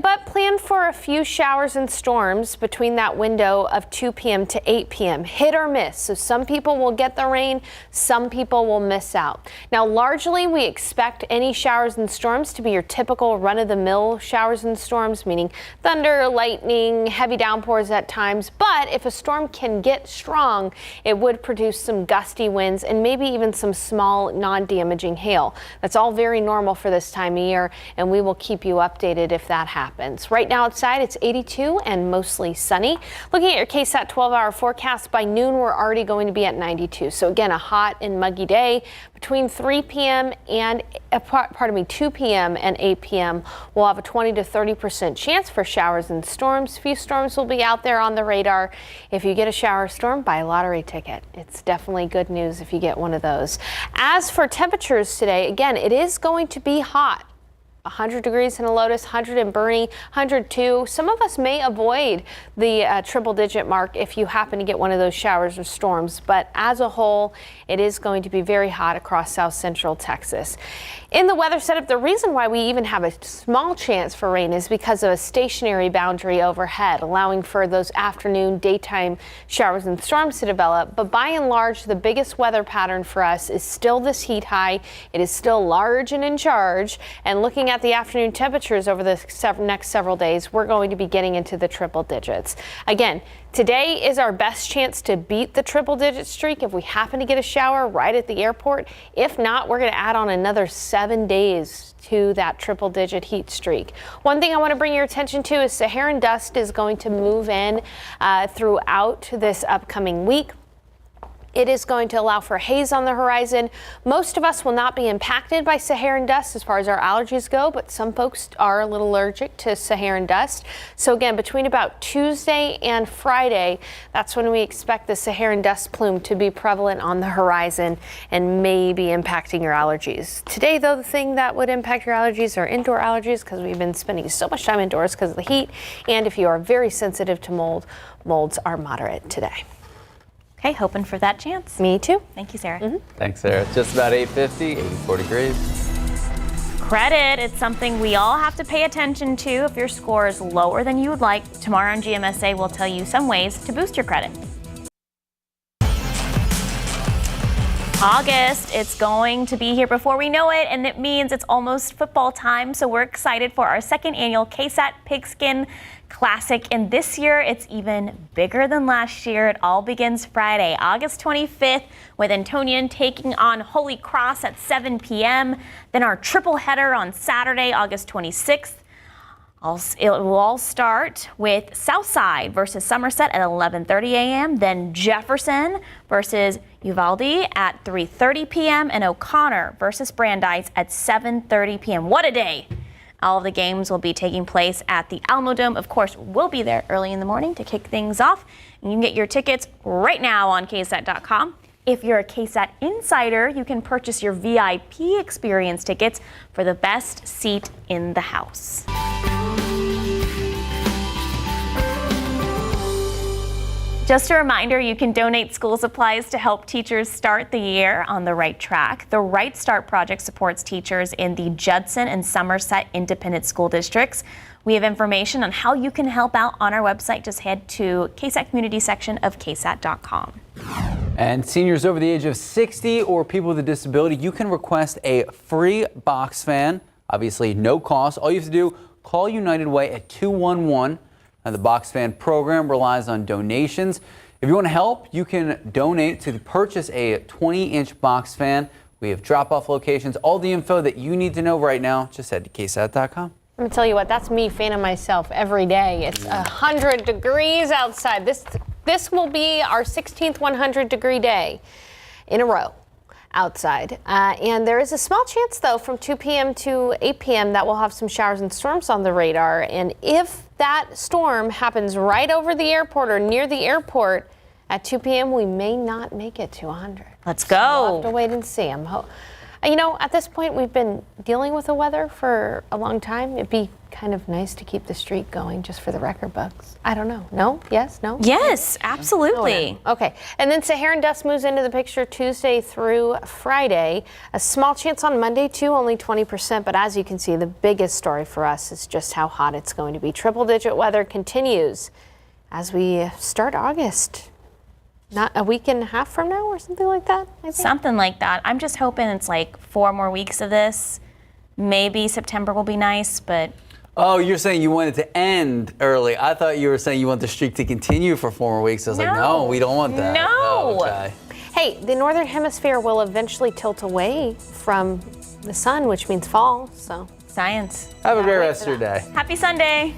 but plan for a few showers and storms between that window of 2 p.m. to 8 p.m. Hit or miss. So some people will get the rain, some people will miss out. Now, largely, we expect any showers and storms to be your typical run-of-the-mill showers and storms, meaning thunder, lightning, heavy downpours at times. But if a storm can get strong, it would produce some gusty winds and maybe even some small, non-damaging hail. That's all very normal for this time of year, and we will keep you updated if that happens. Right now outside, it's 82 and mostly sunny. Looking at your KSAT 12-hour forecast, by noon we're already going to be at 92. So again, a hot and muggy day. Between 3 p.m. and 2 p.m. and 8 p.m. we'll have a 20 to 30% chance for showers and storms. Few storms will be out there on the radar. If you get a shower or storm, buy a lottery ticket. It's definitely good news if you get one of those. As for temperatures today, again, it is going to be hot. 100 degrees in Helotes, 100 in Bernie, 102. Some of us may avoid the triple-digit mark if you happen to get one of those showers or storms, but as a whole, it is going to be very hot across south central Texas. In the weather setup, the reason why we even have a small chance for rain is because of a stationary boundary overhead, allowing for those afternoon, daytime showers and storms to develop. But by and large, the biggest weather pattern for us is still this heat high. It is still large and in charge. And looking at the afternoon temperatures over the next several days, we're going to be getting into the triple digits. Again, today is our best chance to beat the triple-digit streak if we happen to get a shower right at the airport. If not, we're going to add on another 7 days to that triple-digit heat streak. One thing I want to bring your attention to is Saharan dust is going to move in throughout this upcoming week. It is going to allow for haze on the horizon. Most of us will not be impacted by Saharan dust as far as our allergies go, but some folks are a little allergic to Saharan dust. So again, between about Tuesday and Friday, that's when we expect the Saharan dust plume to be prevalent on the horizon and may be impacting your allergies. Today, though, the thing that would impact your allergies are indoor allergies because we've been spending so much time indoors because of the heat. And if you are very sensitive to mold, molds are moderate today. Okay, hoping for that chance. Me too. Thank you, Sarah. Thanks, Sarah. It's just about 8:50, 84 degrees. Credit, it's something we all have to pay attention to. If your score is lower than you would like, tomorrow on GMSA we'll tell you some ways to boost your credit. August, it's going to be here before we know it, and it means it's almost football time, so we're excited for our second annual KSAT Pigskin Classic, and this year it's even bigger than last year. It all begins Friday, August 25th, with Antonio taking on Holy Cross at 7 p.m. Then our triple header on Saturday, August 26th. It will all start with Southside versus Somerset at 11:30 a.m. Then Jefferson versus Uvalde at 3:30 p.m. and O'Connor versus Brandeis at 7:30 p.m. What a day! All of the games will be taking place at the Alamo Dome. Of course, we'll be there early in the morning to kick things off. And you can get your tickets right now on KSAT.com. If you're a KSAT insider, you can purchase your VIP experience tickets for the best seat in the house. Just a reminder, you can donate school supplies to help teachers start the year on the right track. The Right Start Project supports teachers in the Judson and Somerset Independent School Districts. We have information on how you can help out on our website. Just head to KSAT community section of KSAT.com. And seniors over the age of 60 or people with a disability, you can request a free box fan. Obviously, no cost. All you have to do, call United Way at 211. Now, the box fan program relies on donations. If you want to help, you can donate to purchase a 20-inch box fan. We have drop-off locations, all the info that you need to know right now. Just head to KSAT.com. I'm going to tell you what, that's me fanning myself every day. It's 100 degrees outside. This will be our 16th 100-degree day in a row outside. And there is a small chance, though, from 2 p.m. to 8 p.m. that we'll have some showers and storms on the radar. And if that storm happens right over the airport or near the airport at 2 p.m., we may not make it to 100. Let's go. So we'll have to wait and see. You know, at this point, we've been dealing with the weather for a long time. It'd be kind of nice to keep the streak going just for the record books. I don't know. No? Yes? No? Yes, absolutely. Oh, okay. And then Saharan dust moves into the picture Tuesday through Friday. A small chance on Monday, too, only 20%. But as you can see, the biggest story for us is just how hot it's going to be. Triple-digit weather continues as we start August. Not a week and a half from now or something like that? I think. Something like that. I'm just hoping it's like 4 more weeks of this. Maybe September will be nice, but... Oh, you're saying you want it to end early. I thought you were saying you want the streak to continue for 4 more weeks. I was like, no, we don't want that. No. Oh, okay. Hey, the northern hemisphere will eventually tilt away from the sun, which means fall, so... Science. Have a great rest of your day. Happy Sunday.